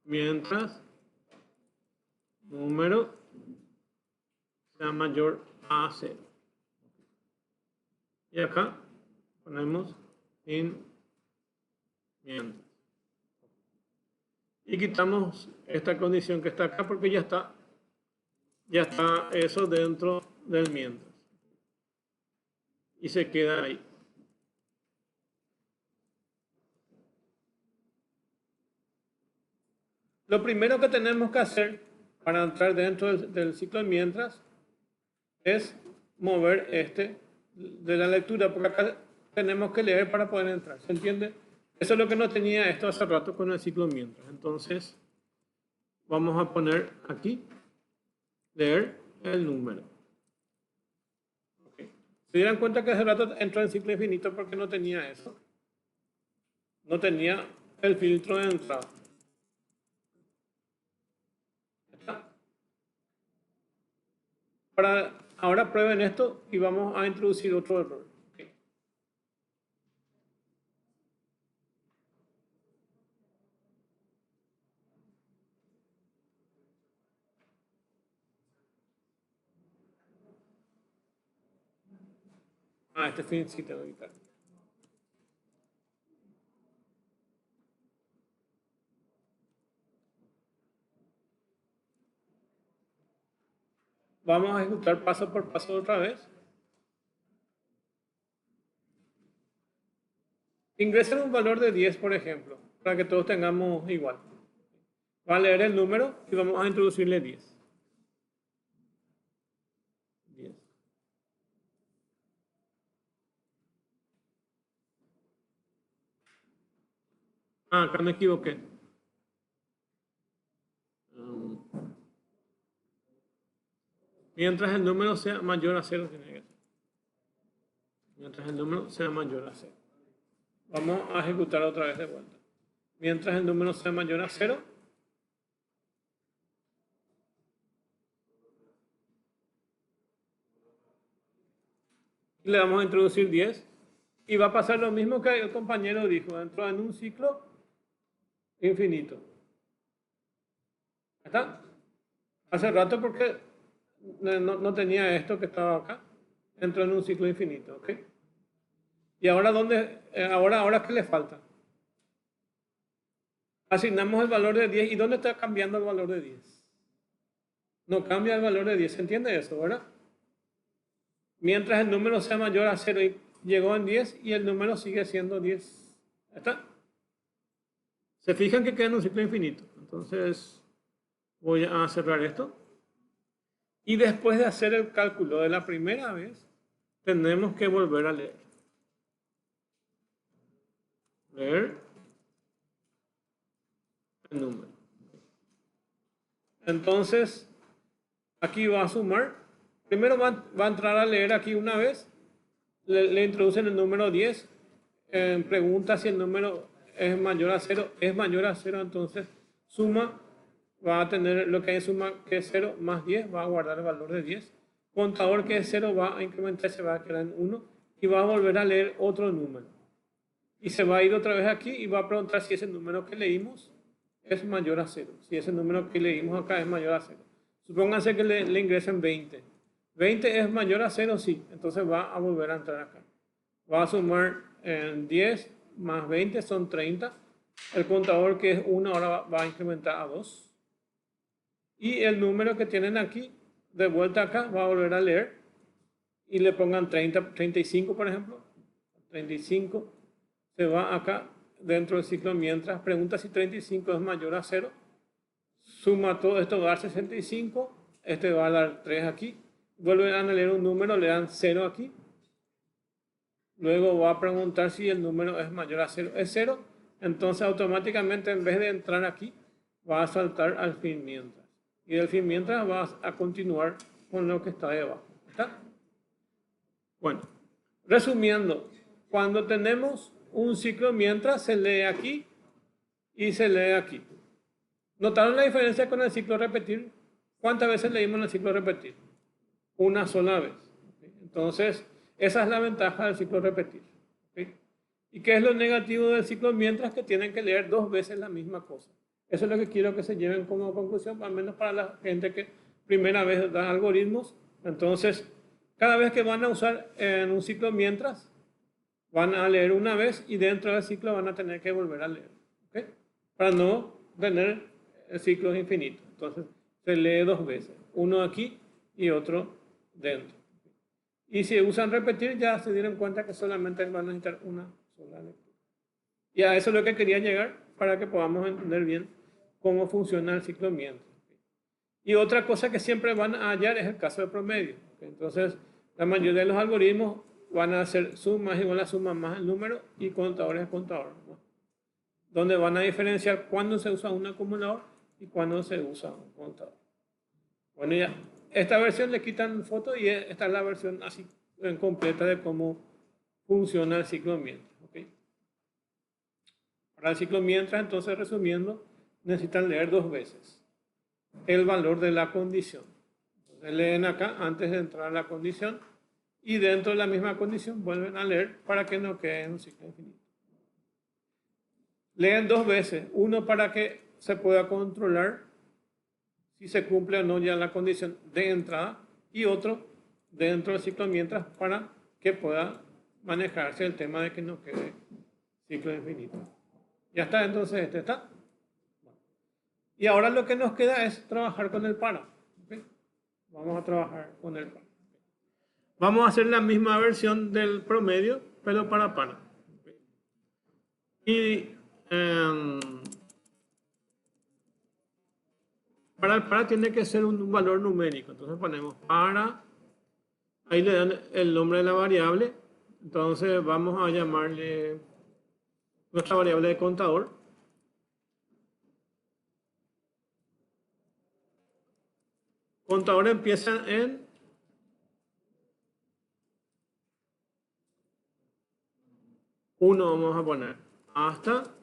Mientras número sea mayor a 0. Y acá ponemos in mientras. Y quitamos esta condición que está acá porque ya está eso dentro del mientras. Y se queda ahí. Lo primero que tenemos que hacer para entrar dentro del ciclo de mientras es mover este de la lectura, porque acá tenemos que leer para poder entrar. ¿Se entiende? Eso es lo que no tenía esto hace rato con el ciclo de mientras. Entonces, vamos a poner aquí, leer el número. Okay. Se dieron cuenta que hace rato entró en ciclo infinito porque no tenía eso. No tenía el filtro de entrada. Ahora prueben esto y vamos a introducir otro error. Okay. Este fin sí tengo que quitar. Vamos a ejecutar paso por paso otra vez. Ingresen un valor de 10, por ejemplo, para que todos tengamos igual. Va a leer el número y vamos a introducirle 10. 10. Acá me equivoqué. Mientras el número sea mayor a 0, tiene que ser. Mientras el número sea mayor a 0. Vamos a ejecutar otra vez de vuelta. Mientras el número sea mayor a 0. Y le vamos a introducir 10. Y va a pasar lo mismo que el compañero dijo. Entró en un ciclo infinito. ¿Está? Hace rato porque no tenía esto que estaba acá. Entró en un ciclo infinito. ¿Ok? Y ahora, ahora ¿qué le falta? Asignamos el valor de 10. ¿Y dónde está cambiando el valor de 10? No cambia el valor de 10. ¿Se entiende eso, verdad? Mientras el número sea mayor a 0 y llegó en 10 y el número sigue siendo 10. ¿Está? Se fijan que queda en un ciclo infinito. Entonces, voy a cerrar esto. Y después de hacer el cálculo de la primera vez, tenemos que volver a leer. Leer el número. Entonces, aquí va a sumar. Primero va a entrar a leer aquí una vez. Le introducen el número 10. Pregunta si el número es mayor a 0. Es mayor a 0, entonces suma. Va a tener lo que hay en suma que es 0 más 10. Va a guardar el valor de 10. Contador que es 0 va a incrementar, se va a quedar en 1. Y va a volver a leer otro número. Y se va a ir otra vez aquí y va a preguntar si ese número que leímos es mayor a 0. Si ese número que leímos acá es mayor a 0. Supónganse que le ingresen 20. 20 es mayor a 0, sí. Entonces va a volver a entrar acá. Va a sumar 10 más 20 son 30. El contador que es 1 ahora va a incrementar a 2. Y el número que tienen aquí, de vuelta acá, va a volver a leer. y le pongan 30, 35, por ejemplo. 35 se va acá dentro del ciclo mientras. Pregunta si 35 es mayor a 0. Suma todo esto, va a dar 65. Este va a dar 3 aquí. Vuelven a leer un número, le dan 0 aquí. Luego va a preguntar si el número es mayor a 0. Es 0. Entonces automáticamente en vez de entrar aquí, va a saltar al fin mientras. Y del fin mientras va a continuar con lo que está debajo. ¿Está? Bueno, resumiendo, cuando tenemos un ciclo mientras, se lee aquí y se lee aquí. ¿Notaron la diferencia con el ciclo repetir? ¿Cuántas veces leímos en el ciclo repetir? Una sola vez. Entonces, esa es la ventaja del ciclo repetir. ¿Y qué es lo negativo del ciclo mientras? Que tienen que leer 2 veces la misma cosa. Eso es lo que quiero que se lleven como conclusión, al menos para la gente que primera vez da algoritmos. Entonces, cada vez que van a usar en un ciclo mientras, van a leer una vez y dentro del ciclo van a tener que volver a leer. ¿Okay? Para no tener ciclos infinitos. Entonces, se lee 2 veces. Uno aquí y otro dentro. Y si usan repetir, ya se dieron cuenta que solamente van a necesitar una sola lectura. Y a eso es lo que quería llegar para que podamos entender bien cómo funciona el ciclo mientras. Y otra cosa que siempre van a hallar es el caso de promedio. Entonces, la mayoría de los algoritmos van a hacer sumas igual a suma más el número y contadores es contador, ¿no? Donde van a diferenciar cuándo se usa un acumulador y cuándo se usa un contador. Bueno, ya, esta versión le quitan foto y esta es la versión así completa de cómo funciona el ciclo mientras. ¿Okay? Para el ciclo mientras, entonces resumiendo, necesitan leer 2 veces el valor de la condición. Entonces, leen acá antes de entrar a la condición y dentro de la misma condición vuelven a leer para que no quede en un ciclo infinito. Leen 2 veces, uno para que se pueda controlar si se cumple o no ya la condición de entrada y otro dentro del ciclo mientras para que pueda manejarse el tema de que no quede ciclo infinito. Ya está, entonces este está. Y ahora lo que nos queda es trabajar con el para. ¿Okay? Vamos a trabajar con el para. Vamos a hacer la misma versión del promedio, pero para. ¿Okay? Y para el para tiene que ser un valor numérico. Entonces ponemos para, ahí le dan el nombre de la variable. Entonces vamos a llamarle nuestra variable de contador. Contador empieza en 1, vamos a poner, hasta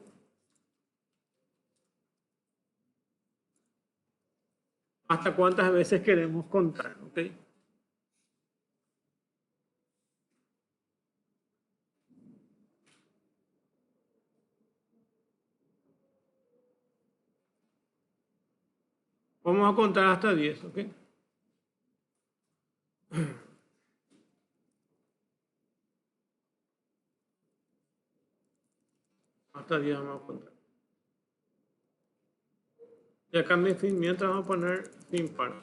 cuántas veces queremos contar, ¿ok? Vamos a contar hasta 10, ¿ok? Hasta 10 vamos a contar. Y acá mi fin, mientras vamos a poner fin para.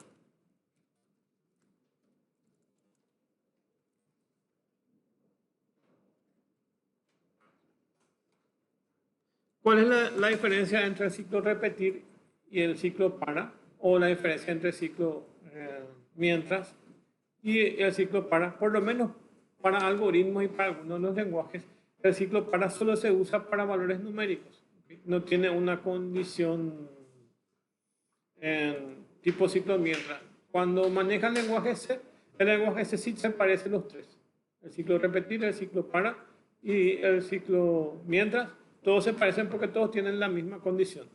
¿Cuál es la diferencia entre el ciclo repetir y el ciclo para? O la diferencia entre el ciclo mientras y el ciclo para. Por lo menos para algoritmos y para algunos de los lenguajes, el ciclo para solo se usa para valores numéricos. ¿Okay? No tiene una condición en tipo ciclo mientras. Cuando manejan lenguaje C, el lenguaje C sí se parecen los tres. El ciclo repetir, el ciclo para y el ciclo mientras. Todos se parecen porque todos tienen la misma condición.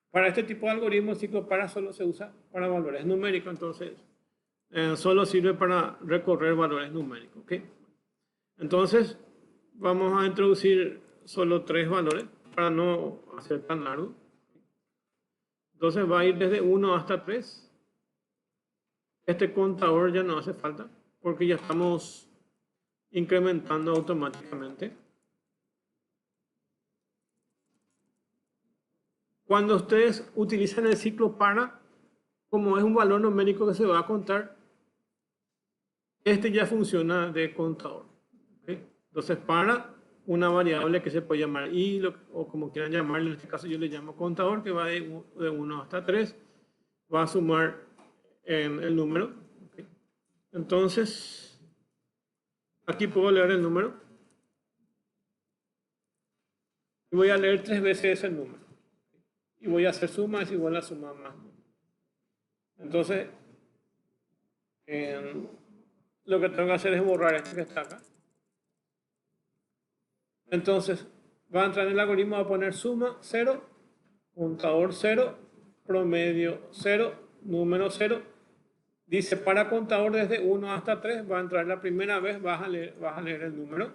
Para este tipo de algoritmo, el ciclo para solo se usa para valores numéricos, entonces solo sirve para recorrer valores numéricos. ¿Okay? Entonces, vamos a introducir solo 3 valores para no hacer tan largo. Entonces va a ir desde 1 hasta 3. Este contador ya no hace falta porque ya estamos incrementando automáticamente. Cuando ustedes utilizan el ciclo para, como es un valor numérico que se va a contar, este ya funciona de contador. ¿Okay? Entonces, para una variable que se puede llamar i, o como quieran llamarlo, en este caso yo le llamo contador, que va de 1 hasta 3, va a sumar en el número. ¿Okay? Entonces, aquí puedo leer el número. Y voy a leer 3 veces ese número. Y voy a hacer suma, es igual a suma más. Entonces, lo que tengo que hacer es borrar este que está acá. Entonces, va a entrar en el algoritmo, va a poner suma 0, contador 0, promedio 0, número 0. Dice para contador desde 1 hasta 3, va a entrar la primera vez, vas a leer el número.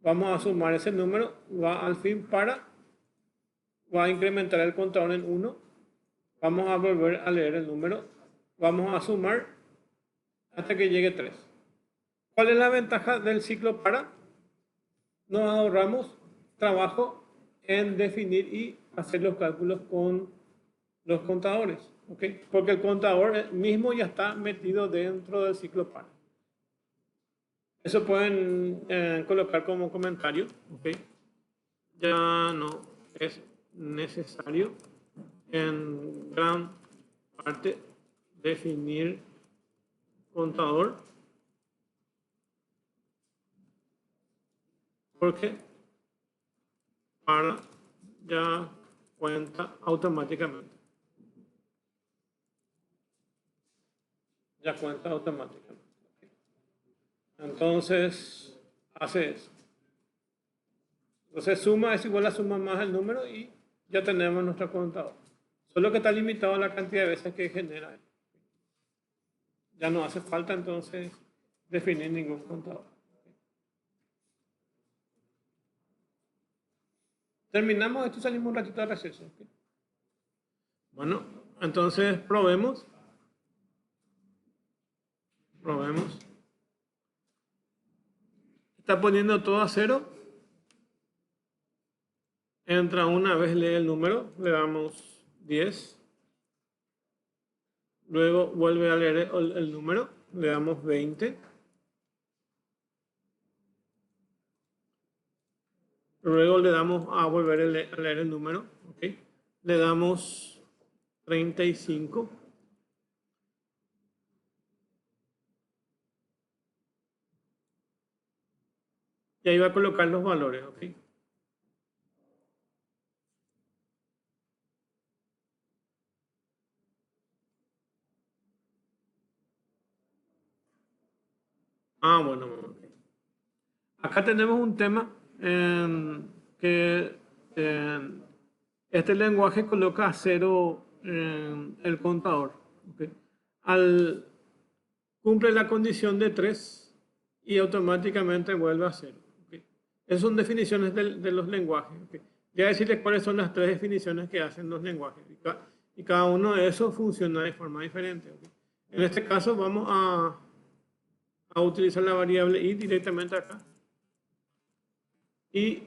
Vamos a sumar ese número, va al fin va a incrementar el contador en 1. Vamos a volver a leer el número. Vamos a sumar hasta que llegue 3. ¿Cuál es la ventaja del ciclo para? Nos ahorramos trabajo en definir y hacer los cálculos con los contadores. ¿Okay? Porque el contador mismo ya está metido dentro del ciclo para. Eso pueden colocar como comentario. ¿Okay? Ya no es necesario en gran parte definir contador, porque para ya cuenta automáticamente. Ya cuenta automáticamente. Entonces, hace eso. Entonces, suma es igual a suma más el número y ya tenemos nuestro contador. Solo que está limitado a la cantidad de veces que genera. Ya no hace falta entonces definir ningún contador. Terminamos esto y salimos un ratito de receso. ¿Okay? Bueno, entonces probemos. Está poniendo todo a 0. Entra una vez, lee el número, le damos 10. Luego vuelve a leer el número, le damos 20. Luego le damos a volver a leer el número, ¿okay? Le damos 35. Y ahí va a colocar los valores, ¿ok? Bueno. Okay. Acá tenemos un tema que este lenguaje coloca a 0 el contador. ¿Okay? Cumple la condición de 3 y automáticamente vuelve a 0. ¿Okay? Esas son definiciones de los lenguajes. ¿Okay? Voy a decirles cuáles son las 3 definiciones que hacen los lenguajes. Y cada uno de esos funciona de forma diferente. ¿Okay? En este caso vamos a utilizar la variable i directamente acá. Y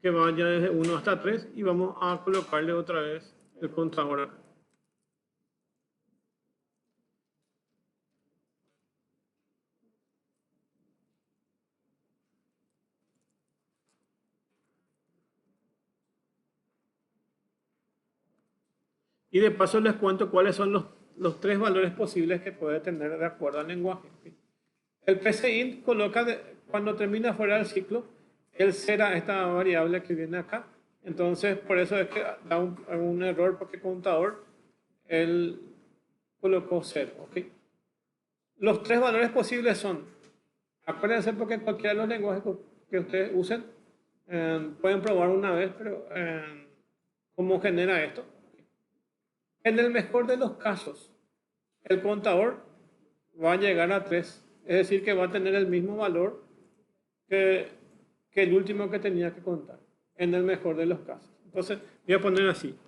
que vaya desde 1 hasta 3 y vamos a colocarle otra vez el contador acá. Y de paso les cuento cuáles son los 3 valores posibles que puede tener de acuerdo al lenguaje. El PCInt coloca, cuando termina fuera del ciclo, él será esta variable que viene acá. Entonces, por eso es que da un error, porque contador, él colocó 0. ¿Okay? Los 3 valores posibles son, acuérdense porque cualquiera de los lenguajes que ustedes usen, pueden probar una vez, pero ¿cómo genera esto? En el mejor de los casos, el contador va a llegar a 3. Es decir, que va a tener el mismo valor que el último que tenía que contar. En el mejor de los casos. Entonces, voy a poner así.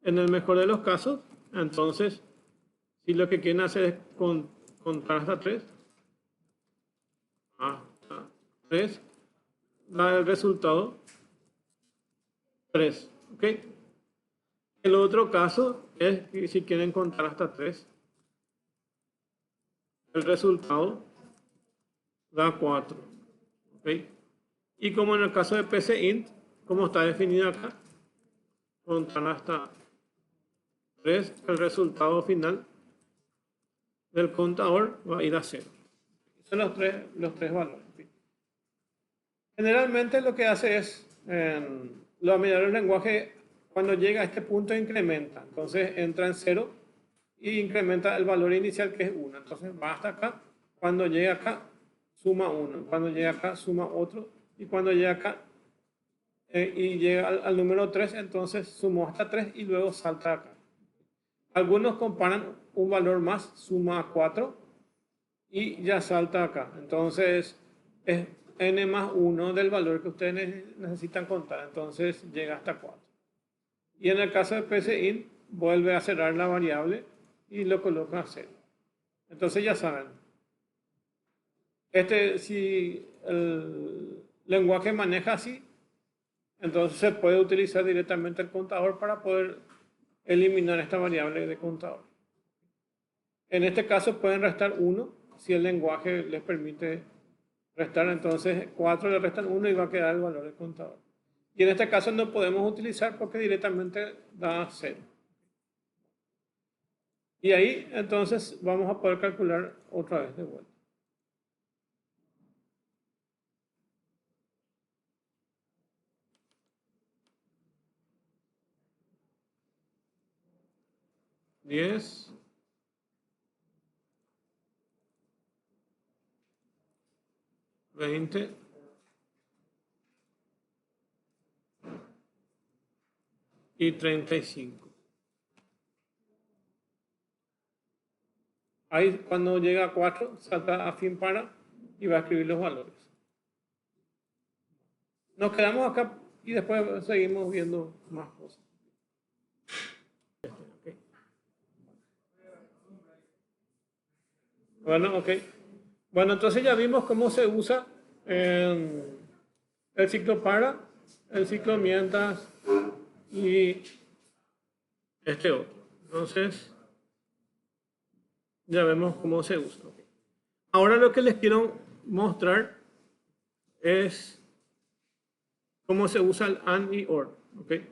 En el mejor de los casos, entonces, si lo que quieren hacer es contar hasta 3, hasta 3, da el resultado 3. ¿Ok? El otro caso es que si quieren contar hasta 3, el resultado da 4. ¿Ok? Y como en el caso de PCInt, como está definido acá, contar hasta 3, el resultado final del contador va a ir a 0. Son los tres valores. Generalmente lo que hace es, los medidores de lenguaje, cuando llega a este punto incrementa. Entonces entra en 0 y incrementa el valor inicial que es 1. Entonces va hasta acá. Cuando llega acá, suma 1. Cuando llega acá, suma otro. Y cuando llega acá y llega al número 3, entonces sumó hasta 3 y luego salta acá. Algunos comparan un valor más, suma 4 y ya salta acá. Entonces es n más 1 del valor que ustedes necesitan contar. Entonces llega hasta 4. Y en el caso de PCInt, vuelve a cerrar la variable y lo coloca a 0. Entonces ya saben. Si el lenguaje maneja así, entonces se puede utilizar directamente el contador para poder eliminar esta variable de contador. En este caso pueden restar 1 si el lenguaje les permite restar. Entonces 4 le restan 1 y va a quedar el valor del contador. Y en este caso no podemos utilizar porque directamente da 0. Y ahí entonces vamos a poder calcular otra vez de vuelta. $10, $20, y 35. Ahí cuando llega a 4, salta a fin para y va a escribir los valores. Nos quedamos acá y después seguimos viendo más cosas. Okay. Bueno, ok. Bueno, entonces ya vimos cómo se usa el ciclo para, el ciclo mientras y este otro. Entonces, ya vemos cómo se usa. Okay. Ahora lo que les quiero mostrar es cómo se usa el AND y OR. ¿Okay?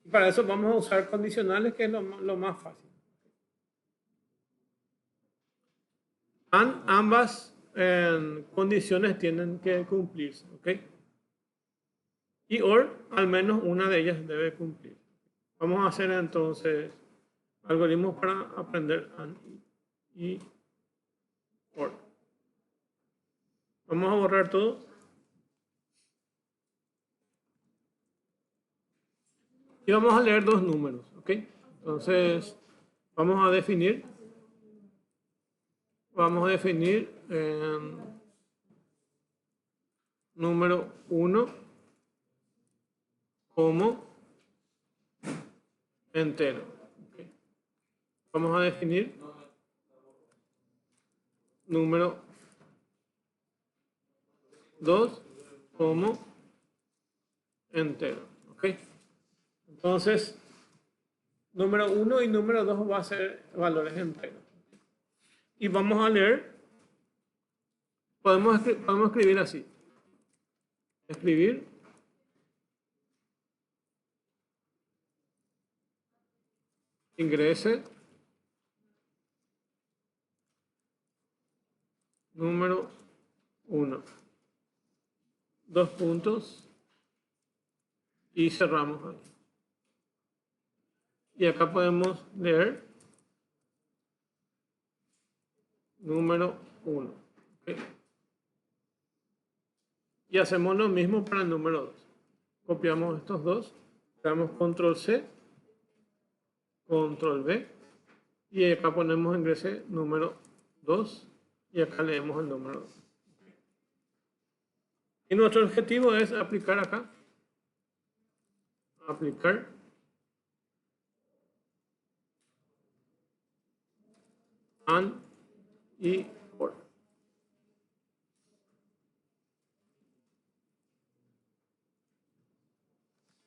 Y para eso vamos a usar condicionales, que es lo más fácil. AND, ambas condiciones tienen que cumplirse. ¿Okay? Y OR, al menos una de ellas debe cumplir. Vamos a hacer entonces algoritmos para aprender AND y OR. Vamos a borrar todo. Y vamos a leer dos números, ¿ok? Entonces, vamos a definir número 1 como entero. ¿Okay? Vamos a definir número 2 como entero. ¿Ok? Entonces, número 1 y número 2 va a ser valores enteros. Y vamos a leer, podemos escribir así. Escribir ingrese número 1. 2 puntos y cerramos ahí. Y acá podemos leer número 1. ¿Okay? Y hacemos lo mismo para el número 2. Copiamos estos dos, damos control C, control V, y acá ponemos ingrese número 2, y acá leemos el número 2. Y nuestro objetivo es aplicar acá, aplicar AND y OR.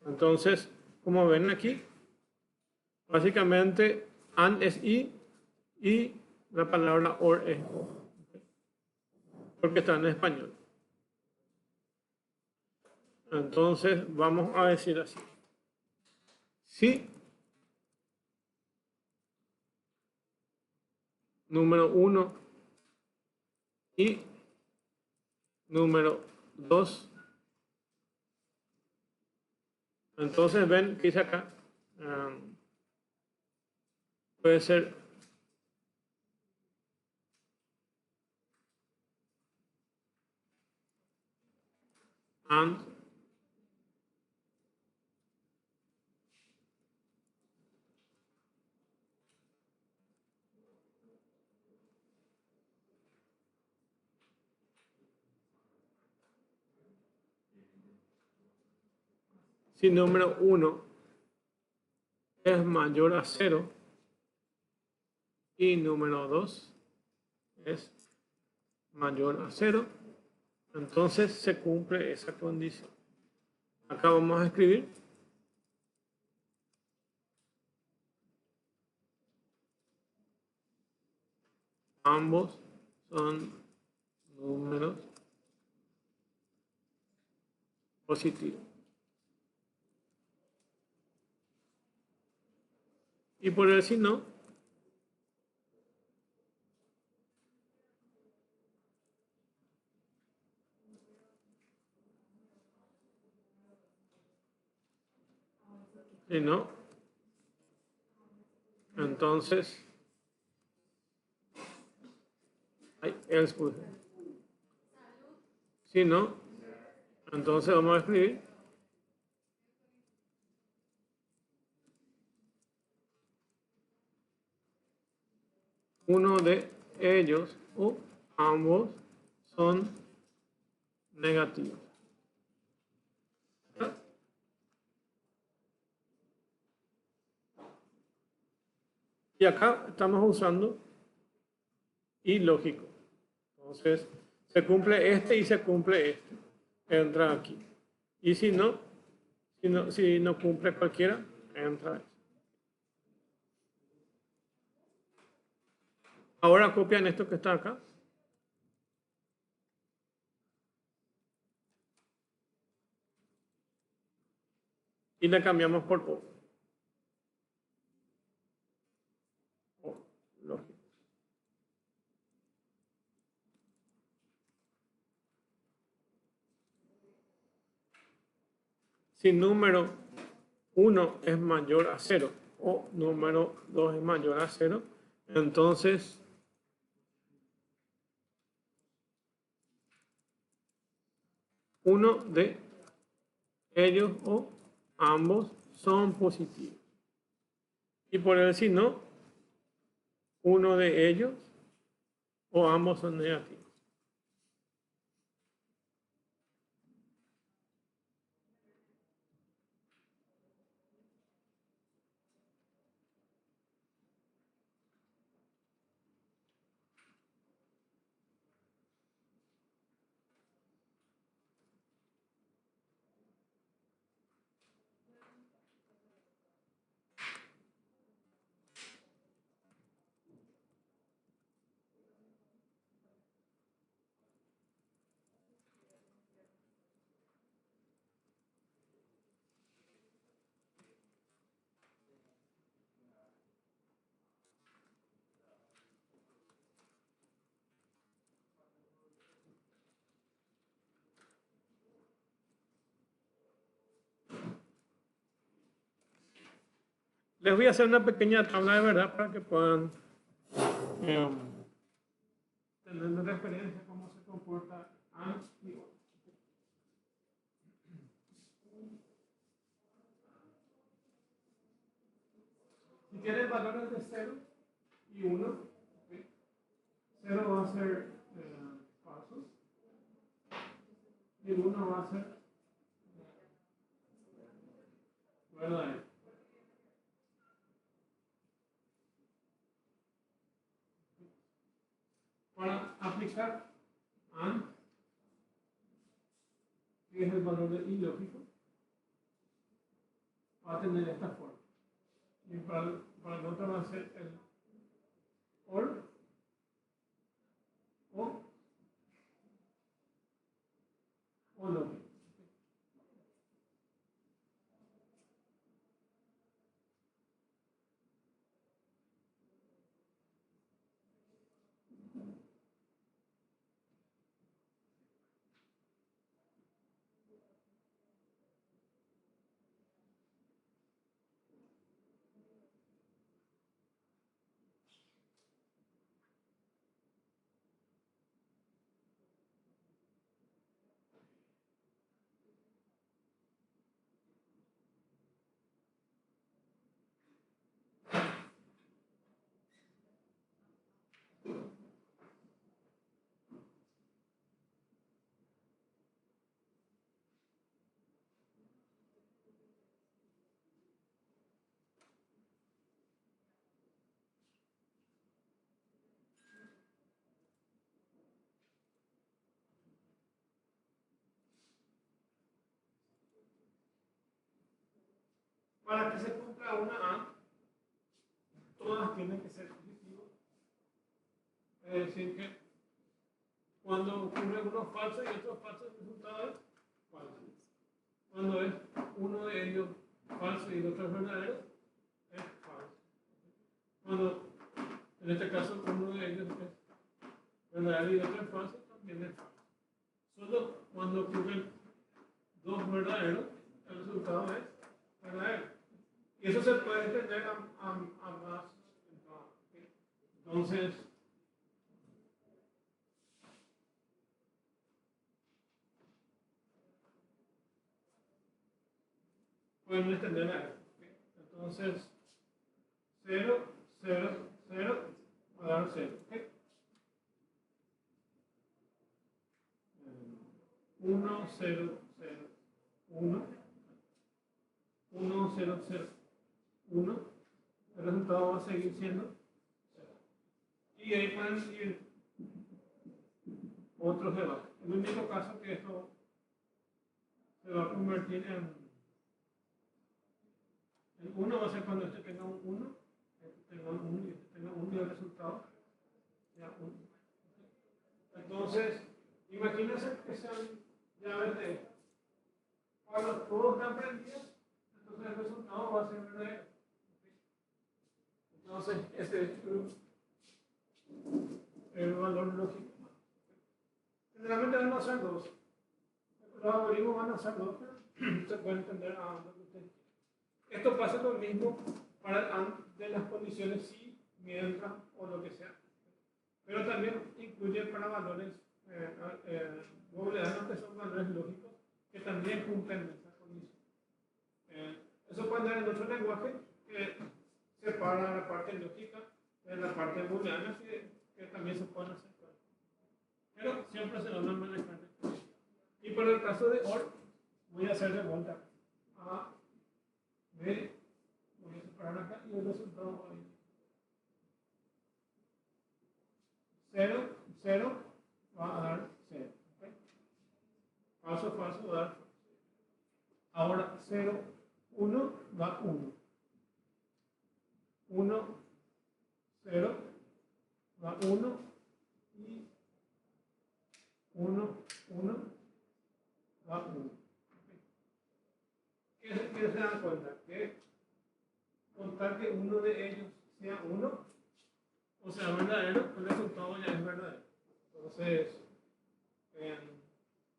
Entonces, como ven aquí, básicamente AND es I y la palabra or es o, porque está en español. Entonces vamos a decir así. Si número 1 y número 2. Entonces ven que dice acá, puede ser and, si número 1 es mayor a 0 y número 2 es mayor a 0, entonces se cumple esa condición. Acá vamos a escribir ambos son números positivos. Y por el si no, entonces, else puede ser. Si no, entonces vamos a escribir uno de ellos o ambos son negativos. Y acá estamos usando ilógico. Entonces, se cumple este y se cumple este. Entra aquí. Y si no cumple cualquiera, entra este. Ahora copian esto que está acá. Y le cambiamos por O. Lógico. Si número 1 es mayor a 0 o número 2 es mayor a 0, entonces uno de ellos o ambos son positivos. Y por el si no, uno de ellos o ambos son negativos. Les voy a hacer una pequeña tabla de verdad para que puedan tener una referencia de cómo se comporta AND y OR. Si tienen valores de 0 y 1, 0 va a ser falso y el 1 va a ser verdadero. Para aplicar AND, que es el valor de ilógico, va a tener esta forma. Y para el otro va a ser el OR, para que se cumpla una A, todas tienen que ser positivas. Es decir, que cuando ocurre uno falso y otro falso, el resultado es falso. Cuando es uno de ellos falso y el otro es verdadero, es falso. Cuando, en este caso, uno de ellos es verdadero y el otro es falso, también es falso. Solo cuando ocurren dos verdaderos, el resultado es verdadero. Y eso se puede extender a más. Entonces, podemos extender a eso. Entonces, 0, 0, 0, va a dar 0. 1, 0, 0, 1, 1, 0, 0, 1. El resultado va a seguir siendo 0. Y ahí pueden ir otros debajo. El único caso que esto se va a convertir en 1 va a ser cuando este tenga un 1, este tenga un 1 y este tenga un 1 y el resultado sea 1. Entonces, imagínense que sean llaves de esto. Cuando todos están prendidos, entonces el resultado va a ser verdadero. Entonces, ese es el valor lógico. Generalmente van a ser dos. Los algoritmos van a ser dos, pero se puede entender a ambos. Esto pasa lo mismo para el AND de las condiciones sí, mientras o lo que sea. Pero también incluye para valores booleanos que son valores lógicos que también cumplen esa condición. Eso puede dar en otro lenguaje que separa la parte lógica de la parte booleana que también se pueden hacer. Pero siempre se van a manejar. Y por el caso de OR, voy a hacer de vuelta A, B, voy a separar acá y el resultado va a ir 0, 0 va a dar 0. ¿Okay? Falso, falso va a dar falso. Ahora 0, 1 da 1. 1, 0 da 1 y 1, 1 da 1. ¿Qué se dan cuenta? Que contar que uno de ellos sea 1 o sea verdadero, el resultado ya es verdadero. Entonces,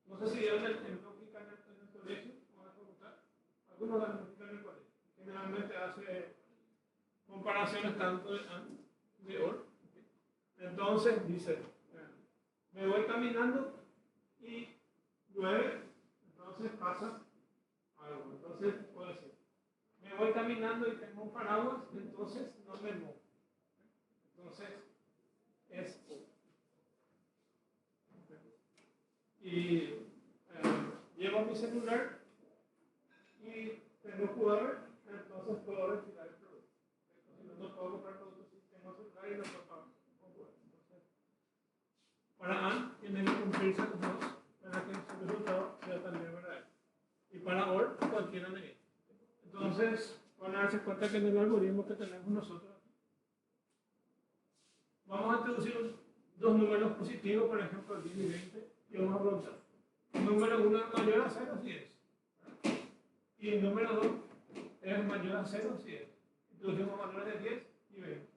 no sé si dieron en lógica en el colegio, van a preguntar. Algunos dan lógica en el colegio. Generalmente hace comparaciones tanto de AND de OR. Entonces dice, me voy caminando y llueve, entonces pasa algo. Entonces puedo decir, me voy caminando y tengo un paraguas, entonces no me mojo. Entonces es O. Y llevo mi celular y tengo jugador, entonces puedo retirar el producto. Si no puedo comprar productos si tengo celular y no puedo pagar con jugador. Para AND tienen que cumplirse los dos para que el resultado sea también verdadero. Y para OR, cualquiera de ellos. Entonces, van a darse cuenta que en el algoritmo que tenemos nosotros, vamos a introducir dos números positivos, por ejemplo, 10 y 20, y vamos a preguntar. El número 1 es mayor a 0 si es. Y el número 2 es mayor a 0 si es. Introducimos valores de 10 y 20.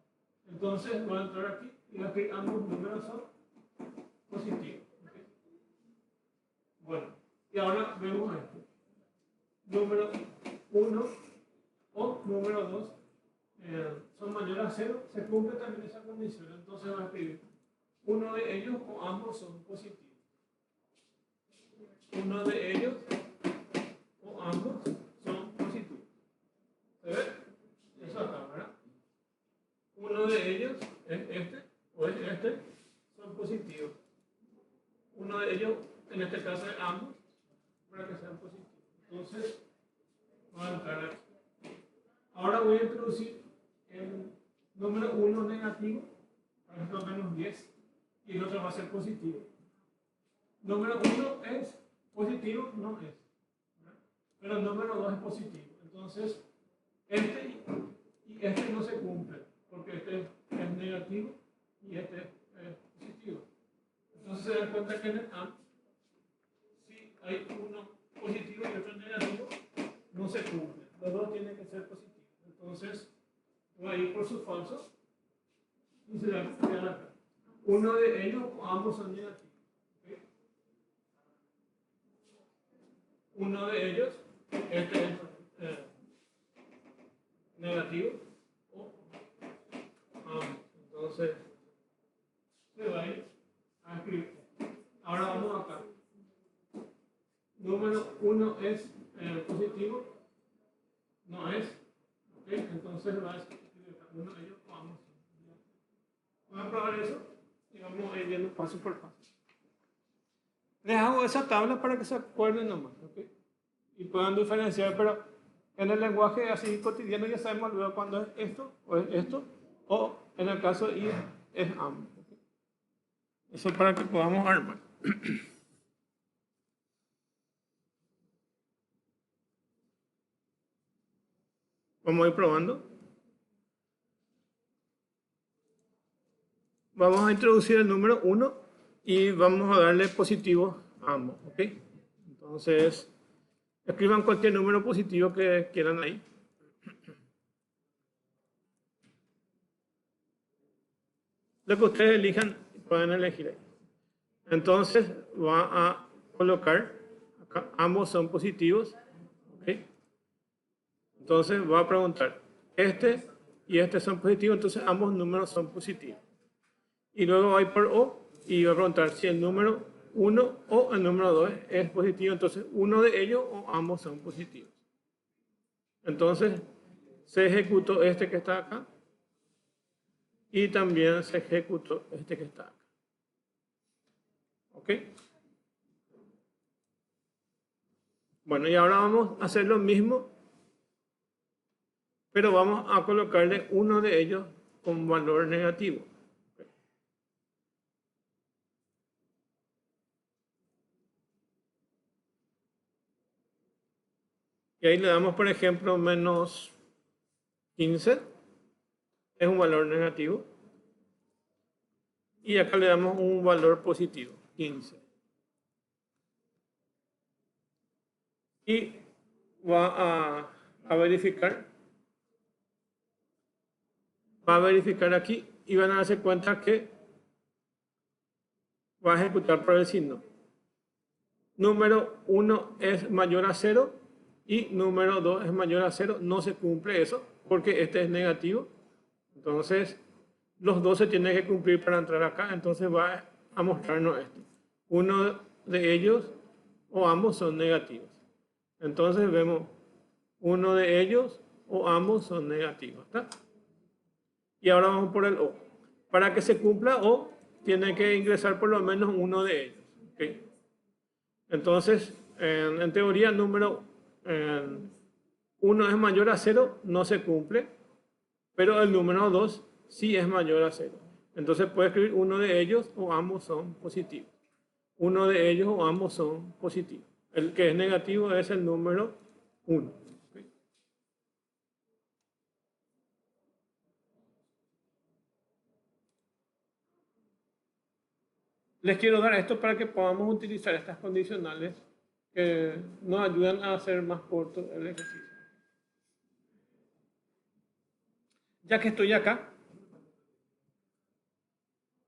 Entonces, voy a entrar aquí y aquí ambos números son positivos. ¿Okay? Bueno, y ahora vemos esto. Número 1 o número 2 son mayores a 0, se cumple también esa condición. Entonces va a escribir uno de ellos o ambos son positivos. Uno de ellos o ambos son positivos. ¿Se ve? Eso acá, ¿verdad? Uno de ellos es este o es este, son positivos. Uno de ellos, en este caso es ambos, para que sean positivos. Entonces, voy a entrar aquí. Ahora voy a introducir el número 1 negativo, por ejemplo, menos 10, y el otro va a ser positivo. Número 1 es positivo, no es. ¿Verdad? Pero el número 2 es positivo. Entonces, Este y este no se cumple, porque este es negativo y este es positivo. Entonces se dan cuenta que en el AND, si hay uno positivo y otro negativo, no se cumple. Los dos tienen que ser positivos. Entonces, voy a ir por su falso y se van a quedar acá. Uno de ellos o ambos son negativos. ¿Okay? Uno de ellos, este es negativo o ambos. Entonces, se va a ir a escribir. Ahora vamos acá. Número 1 es positivo, no es. ¿Okay? Entonces va a escribir uno de ellos o ambos. Vamos a probar eso y vamos a ir viendo paso por paso. Les hago esa tabla para que se acuerden nomás, ¿okay? Y puedan diferenciar, pero en el lenguaje así cotidiano ya sabemos luego cuando es esto, o en el caso y es ambos. ¿Okay? Eso para que podamos armar. Vamos a ir probando. Vamos a introducir el número 1 y vamos a darle positivo a ambos, ¿ok? Entonces, escriban cualquier número positivo que quieran ahí. Lo que ustedes elijan, pueden elegir ahí. Entonces, va a colocar, acá, ambos son positivos, ¿ok? Entonces, va a preguntar, este y este son positivos, entonces ambos números son positivos. Y luego va a ir por O y va a preguntar si el número 1 o el número 2 es positivo, entonces uno de ellos o ambos son positivos. Entonces se ejecutó este que está acá y también se ejecutó este que está acá. ¿Ok? Bueno, y ahora vamos a hacer lo mismo, pero vamos a colocarle uno de ellos con valor negativo. Y ahí le damos, por ejemplo, menos 15. Es un valor negativo. Y acá le damos un valor positivo, 15. Y va a verificar. Va a verificar aquí y van a darse cuenta que va a ejecutar por el signo. Número 1 es mayor a 0 y número 2 es mayor a 0. No se cumple eso porque este es negativo. Entonces, los dos se tienen que cumplir para entrar acá. Entonces va a mostrarnos esto. Uno de ellos o ambos son negativos. Entonces vemos uno de ellos o ambos son negativos. ¿Está? Y ahora vamos por el O. Para que se cumpla O, tiene que ingresar por lo menos uno de ellos. ¿Okay? Entonces, en teoría, el número 1 es mayor a 0, no se cumple, pero el número 2 sí es mayor a 0. Entonces puede escribir uno de ellos o ambos son positivos. Uno de ellos o ambos son positivos. El que es negativo es el número 1. ¿Okay? Les quiero dar esto para que podamos utilizar estas condicionales que nos ayudan a hacer más corto el ejercicio. Ya que estoy acá,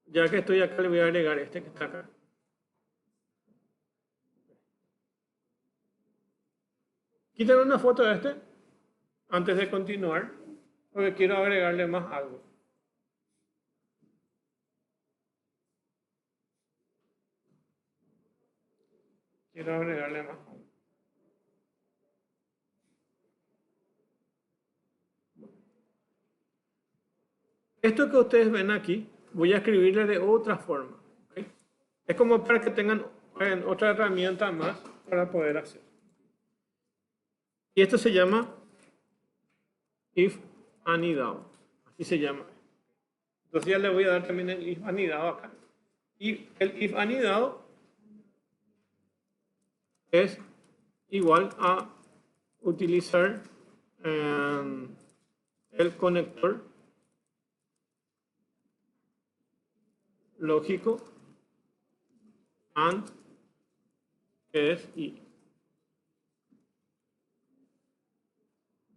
le voy a agregar este que está acá. Quítame una foto de este antes de continuar, porque quiero agregarle más algo. Quiero agregarle más algo. Esto que ustedes ven aquí, voy a escribirle de otra forma. ¿Okay? Es como para que tengan otra herramienta más para poder hacer. Y esto se llama if anidado. Así se llama. Entonces ya le voy a dar también el if anidado acá. Y el if anidado es igual a utilizar el conector lógico AND, que es I.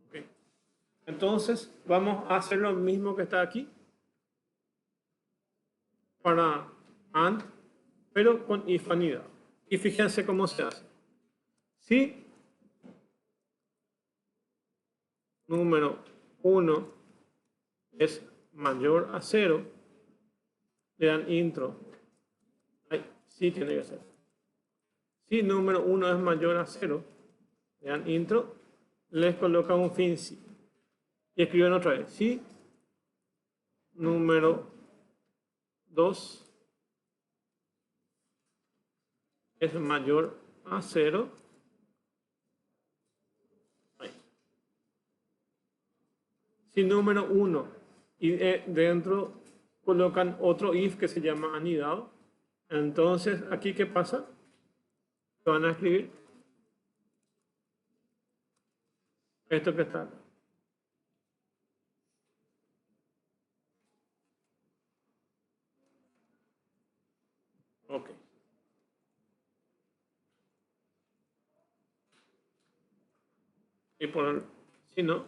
Okay. Entonces, vamos a hacer lo mismo que está aquí para AND, pero con if anidado. Y fíjense cómo se hace. Si número 1 es mayor a 0, le dan intro. Ay, sí tiene que ser. Si número 1 es mayor a 0, le dan intro, les colocan un fin sí. Y escriben otra vez. Si número 2 es mayor a 0, si número 1 y dentro colocan otro if que se llama anidado, entonces aquí ¿qué pasa? Van a escribir esto que está acá. Ok. Y poner, si no,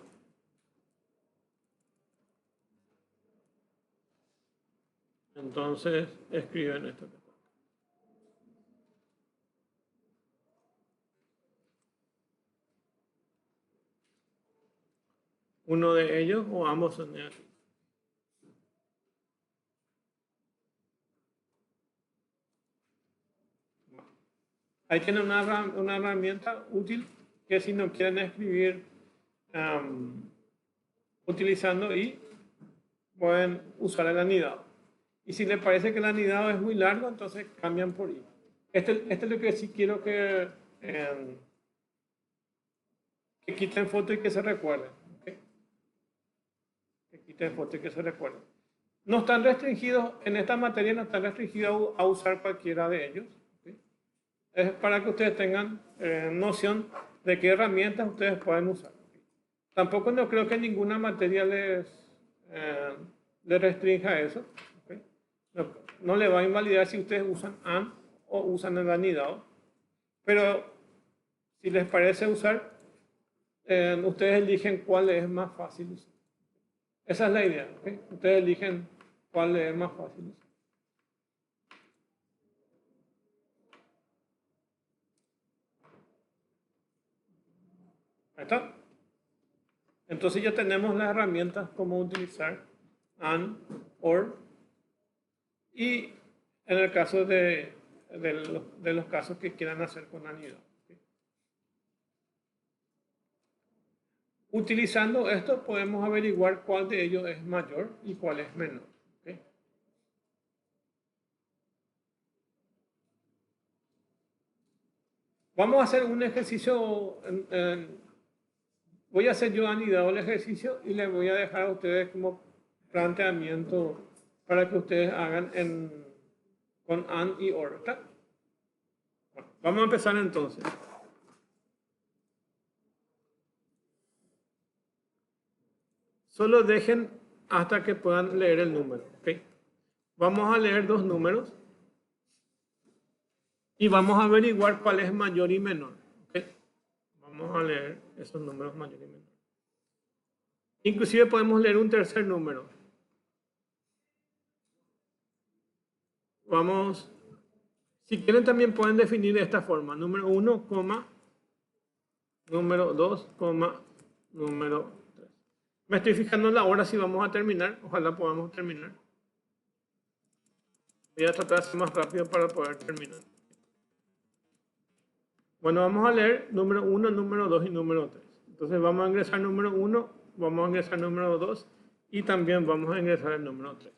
entonces escriben esto que está acá. Uno de ellos o ambos son de aquí. Ahí tienen una herramienta útil que si no quieren escribir utilizando i, pueden usar el anidado. Y si les parece que el anidado es muy largo, entonces cambian por i. Este es lo que sí quiero que quiten foto y que se recuerden. ¿Okay? Que quiten foto y que se recuerden. No están restringidos, en esta materia no están restringidos a usar cualquiera de ellos. ¿Okay? Es para que ustedes tengan noción de qué herramientas ustedes pueden usar. Tampoco no creo que ninguna materia les restrinja eso. ¿Okay? No le va a invalidar si ustedes usan AND o usan el anidado. Pero si les parece usar, ustedes eligen cuál es más fácil usar. Esa es la idea. ¿Okay? Ustedes eligen cuál es más fácil usar. Ahí está. Entonces ya tenemos las herramientas como utilizar AND, OR, y en el caso de los casos que quieran hacer con anidado. ¿Okay? Utilizando esto podemos averiguar cuál de ellos es mayor y cuál es menor. ¿Okay? Vamos a hacer un ejercicio. Voy a hacer yo anidado el ejercicio y les voy a dejar a ustedes como planteamiento para que ustedes hagan con AND y OR. ¿Está? Bueno, vamos a empezar entonces. Solo dejen hasta que puedan leer el número. ¿Okay? Vamos a leer dos números y vamos a averiguar cuál es mayor y menor. ¿Okay? Vamos a leer esos números mayor y menor. Inclusive podemos leer un tercer número. Vamos, si quieren también pueden definir de esta forma. Número 1, número 2, número 3. Me estoy fijando en la hora si vamos a terminar. Ojalá podamos terminar. Voy a tratar de ser más rápido para poder terminar. Bueno, vamos a leer número 1, número 2 y número 3. Entonces vamos a ingresar número 1, vamos a ingresar número 2 y también vamos a ingresar el número 3.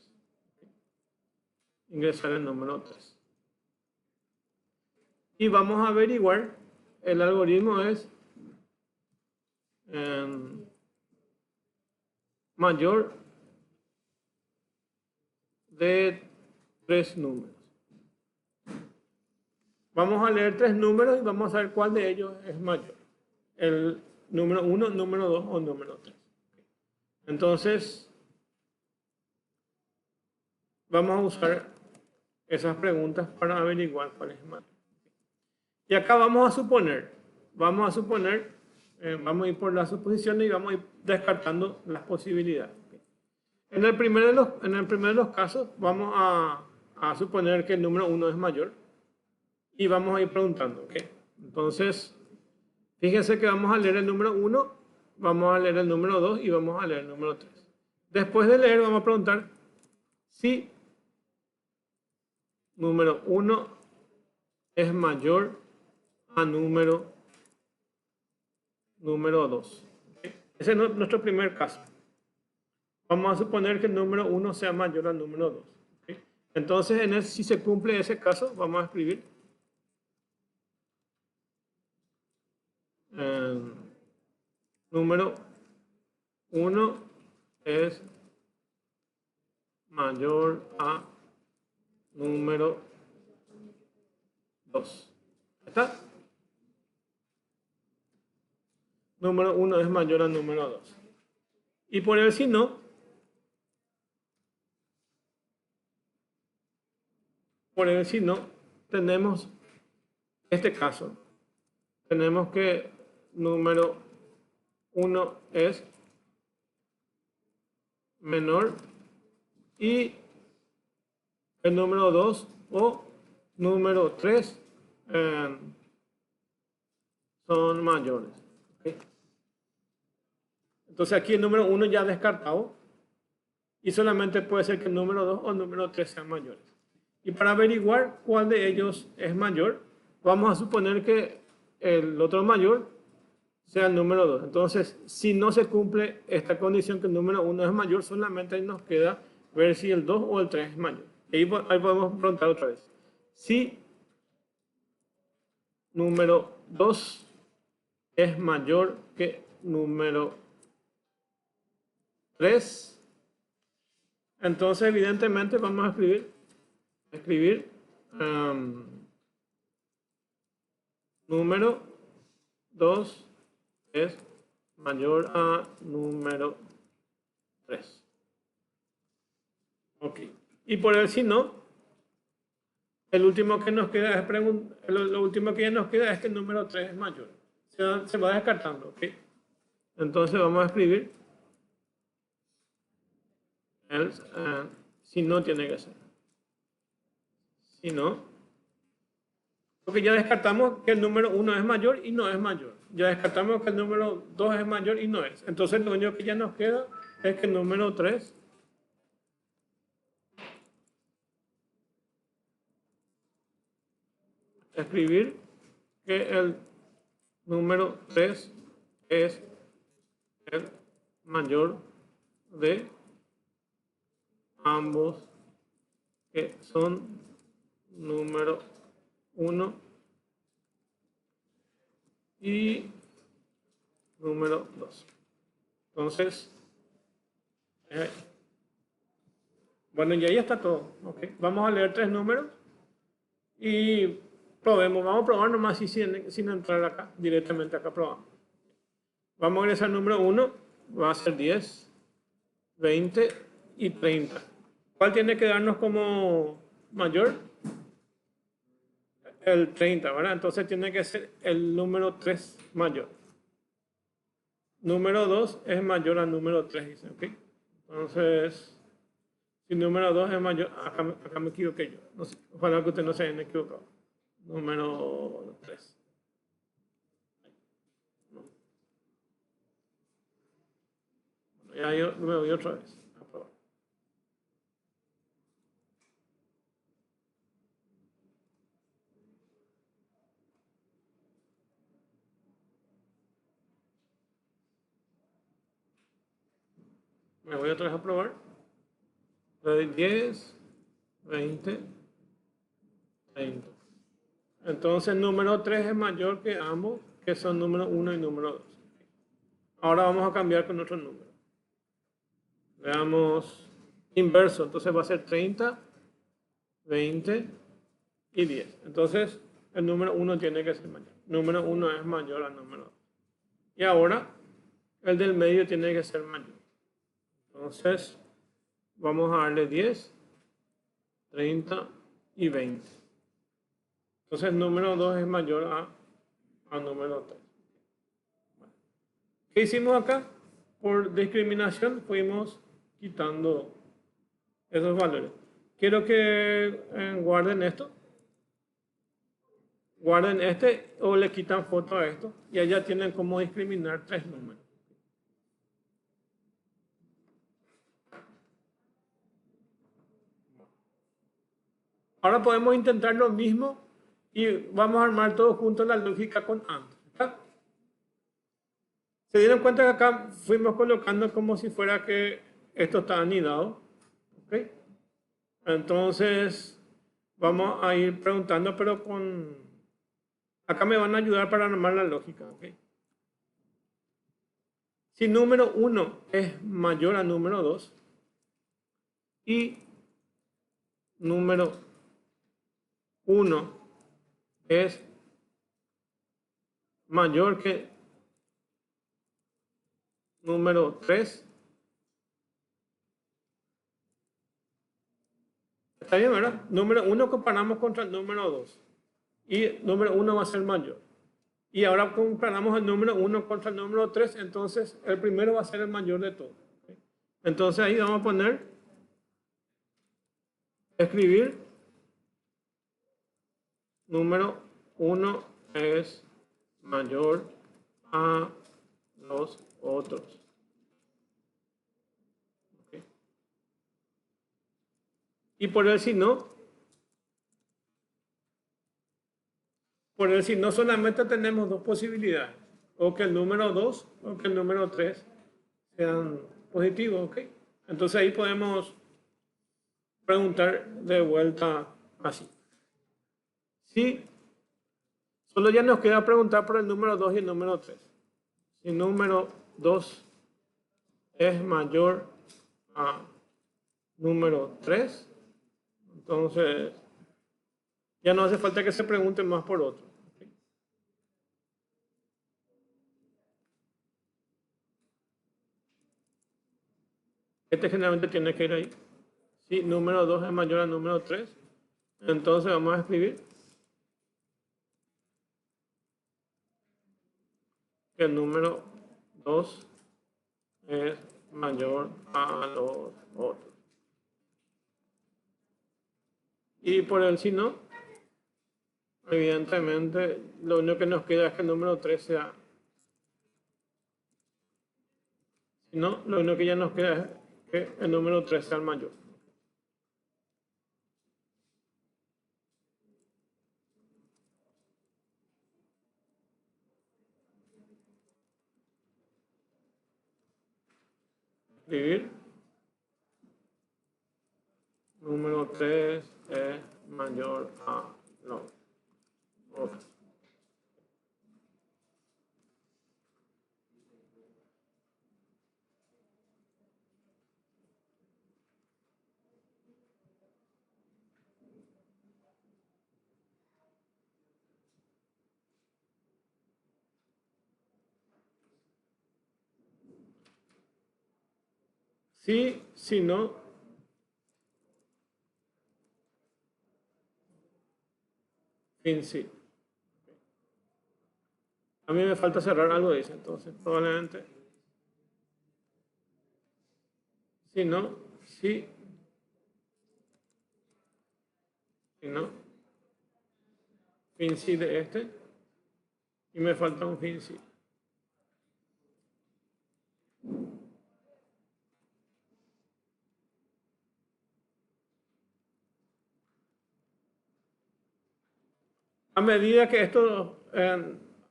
Ingresar el número 3. Y vamos a averiguar, el algoritmo es mayor de 3 números. Vamos a leer 3 números y vamos a ver cuál de ellos es mayor. número 1, número 2 o número 3. Entonces, vamos a usar esas preguntas para averiguar cuál es mayor. Y acá vamos a suponer, vamos a ir por las suposiciones y vamos a ir descartando las posibilidades. En el primero de los casos, vamos a suponer que el número 1 es mayor y vamos a ir preguntando. ¿Okay? Entonces, fíjense que vamos a leer el número 1, vamos a leer el número 2 y vamos a leer el número 3. Después de leer, vamos a preguntar si número 1 es mayor a número 2. ¿Okay? Ese es nuestro primer caso. Vamos a suponer que el número 1 sea mayor al número 2. ¿Okay? Entonces, si se cumple ese caso, vamos a escribir número 1 es mayor a número 2. ¿Está? Número 1 es mayor al número 2. Y por el si no, tenemos este caso. Tenemos que número 1 es menor y el número 2 o número 3 son mayores. ¿Okay? Entonces aquí el número 1 ya descartado y solamente puede ser que el número 2 o el número 3 sean mayores. Y para averiguar cuál de ellos es mayor, vamos a suponer que el otro mayor sea el número 2. Entonces, si no se cumple esta condición que el número 1 es mayor, solamente nos queda ver si el 2 o el 3 es mayor. Y ahí podemos preguntar otra vez. Si número 2 es mayor que número 3, entonces evidentemente vamos a escribir número 2 es mayor a número 3. Ok. Y por el si no, lo último que nos queda es que el número 3 es mayor. Se va descartando. ¿Okay? Entonces vamos a escribir else, si no tiene que ser. Si no, porque ya descartamos que el número 1 es mayor y no es mayor. Ya descartamos que el número 2 es mayor y no es. Entonces lo único que ya nos queda es que el número 3 escribir que el número 3 es el mayor de ambos que son número 1 y número 2. Entonces, bueno, y ahí está todo. Okay. Vamos a leer 3 números y probemos. Vamos a probar nomás sin entrar acá, directamente acá probamos. Vamos a ingresar el número 1, va a ser 10, 20 y 30. ¿Cuál tiene que darnos como mayor? El 30, ¿verdad? Entonces tiene que ser el número 3 mayor. Número 2 es mayor al número 3, dice, ¿ok? Entonces, si el número 2 es mayor, acá me equivoqué yo. No sé, ojalá que usted no se haya equivocado. Número 3. No. Bueno, ya yo me voy otra vez a probar. Me voy otra vez a probar. Le doy 10, 20, 30. Entonces el número 3 es mayor que ambos, que son número 1 y número 2. Ahora vamos a cambiar con otro número. Veamos inverso. Entonces va a ser 30, 20 y 10. Entonces el número 1 tiene que ser mayor. Número 1 es mayor al número 2. Y ahora el del medio tiene que ser mayor. Entonces, vamos a darle 10, 30 y 20. Entonces, el número 2 es mayor al número 3. ¿Qué hicimos acá? Por discriminación fuimos quitando esos valores. Quiero que guarden esto. Guarden este o le quitan foto a esto. Y allá tienen cómo discriminar 3 números. Ahora podemos intentar lo mismo y vamos a armar todo junto la lógica con AND. ¿Está? ¿Se dieron cuenta que acá fuimos colocando como si fuera que esto está anidado? ¿Okay? Entonces, vamos a ir preguntando, pero con... Acá me van a ayudar para armar la lógica. ¿Okay? Si número 1 es mayor a número 2 y número 1 es mayor que número 3. Está bien, ¿verdad? Número 1 comparamos contra el número 2. Y el número 1 va a ser mayor. Y ahora comparamos el número 1 contra el número 3. Entonces, el primero va a ser el mayor de todos. ¿Okay? Entonces, ahí vamos a poner, escribir, número 1 es mayor a los otros. ¿Okay? Y por el signo, solamente tenemos dos posibilidades. O que el número 2 o que el número 3 sean positivos. ¿Okay? Entonces ahí podemos preguntar de vuelta así. Sí, solo ya nos queda preguntar por el número 2 y el número 3. Si el número 2 es mayor a número 3, entonces ya no hace falta que se pregunten más por otro. ¿Okay? Este generalmente tiene que ir ahí. Si número 2 es mayor al número 3, entonces vamos a escribir que el número 2 es mayor a los otros. Y por el signo, evidentemente, lo único que nos queda es que el número 3 sea. Si no, lo único que ya nos queda es que el número 3 sea el mayor. Escribir. Número 3 es mayor a los otros. Sí, si no, fin sí. A mí me falta cerrar algo, dice, entonces probablemente. Si no, sí. Si no, fin sí de este. Y me falta un fin sí. A medida que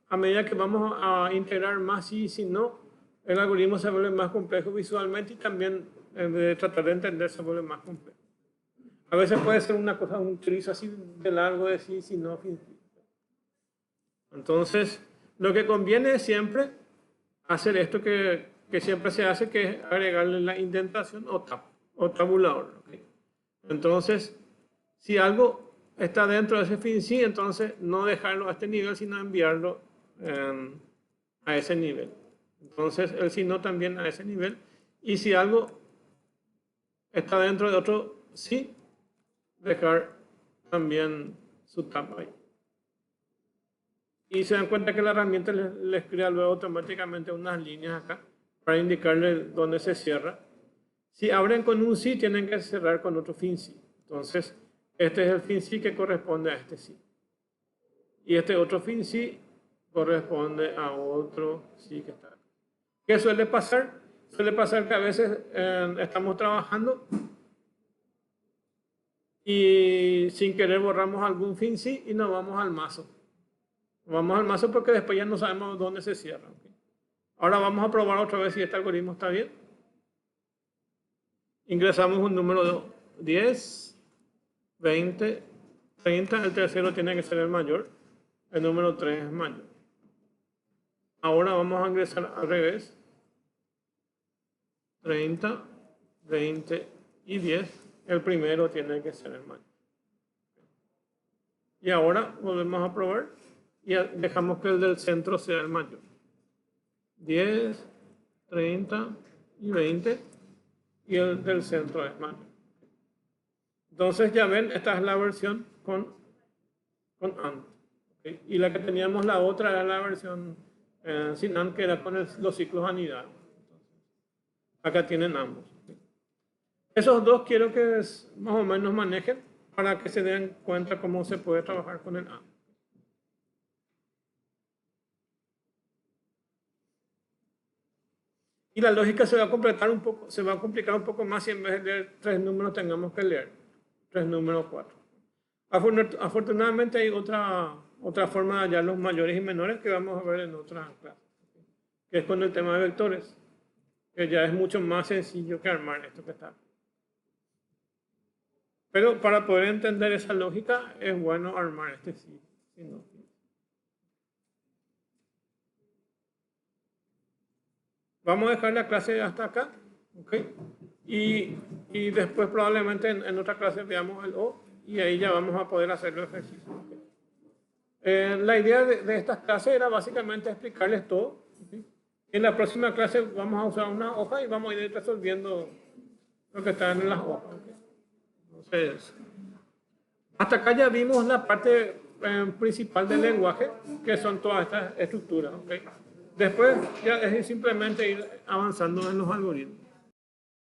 a medida que vamos a integrar más sí y si no, el algoritmo se vuelve más complejo visualmente y también de tratar de entender se vuelve más complejo. A veces puede ser una cosa, un trizo así de largo de sí, si no, fin sí. Entonces, lo que conviene es siempre hacer esto que siempre se hace, que es agregarle la indentación o tabulador. ¿Okay? Entonces, si algo está dentro de ese fin sí, entonces no dejarlo a este nivel, sino enviarlo a ese nivel. Entonces, el si no también a ese nivel. Y si algo está dentro de otro sí, dejar también su tab ahí. Y se dan cuenta que la herramienta les crea luego automáticamente unas líneas acá para indicarle dónde se cierra. Si abren con un sí, tienen que cerrar con otro fin sí. Entonces, este es el fin sí que corresponde a este sí. Y este otro fin sí corresponde a otro sí que está acá. ¿Qué suele pasar? Suele pasar que a veces estamos trabajando y sin querer borramos algún fin sí y nos vamos al mazo. Vamos al mazo porque después ya no sabemos dónde se cierra. ¿Okay? Ahora vamos a probar otra vez si este algoritmo está bien. Ingresamos un número 10, 20, 30. El tercero tiene que ser el mayor. El número 3 es mayor. Ahora vamos a ingresar al revés. 30, 20 y 10. El primero tiene que ser el mayor. Y ahora volvemos a probar. Y dejamos que el del centro sea el mayor. 10, 30 y 20. Y el del centro es mayor. Entonces ya ven, esta es la versión con AND. ¿Okay? Y la que teníamos la otra era la versión sin AND, que era con los ciclos anidados. Acá tienen ambos. ¿Okay? Esos dos quiero que más o menos manejen para que se den cuenta cómo se puede trabajar con el AND. Y la lógica se va a completar un poco, se va a complicar un poco más si en vez de leer 3 números tengamos que leer 3 números 4. Afortunadamente hay otra forma de hallar los mayores y menores que vamos a ver en otra clase, que es con el tema de vectores, que ya es mucho más sencillo que armar esto que está. Pero para poder entender esa lógica es bueno armar este sí. Vamos a dejar la clase hasta acá, ¿okay? Y después probablemente en otra clase veamos el O y ahí ya vamos a poder hacer los ejercicios. ¿Okay? La idea de estas clases era básicamente explicarles todo. ¿Okay? En la próxima clase vamos a usar una hoja y vamos a ir resolviendo lo que está en las hojas. ¿Okay? Entonces, hasta acá ya vimos la parte principal del lenguaje, que son todas estas estructuras. ¿Okay? Después ya es simplemente ir avanzando en los algoritmos.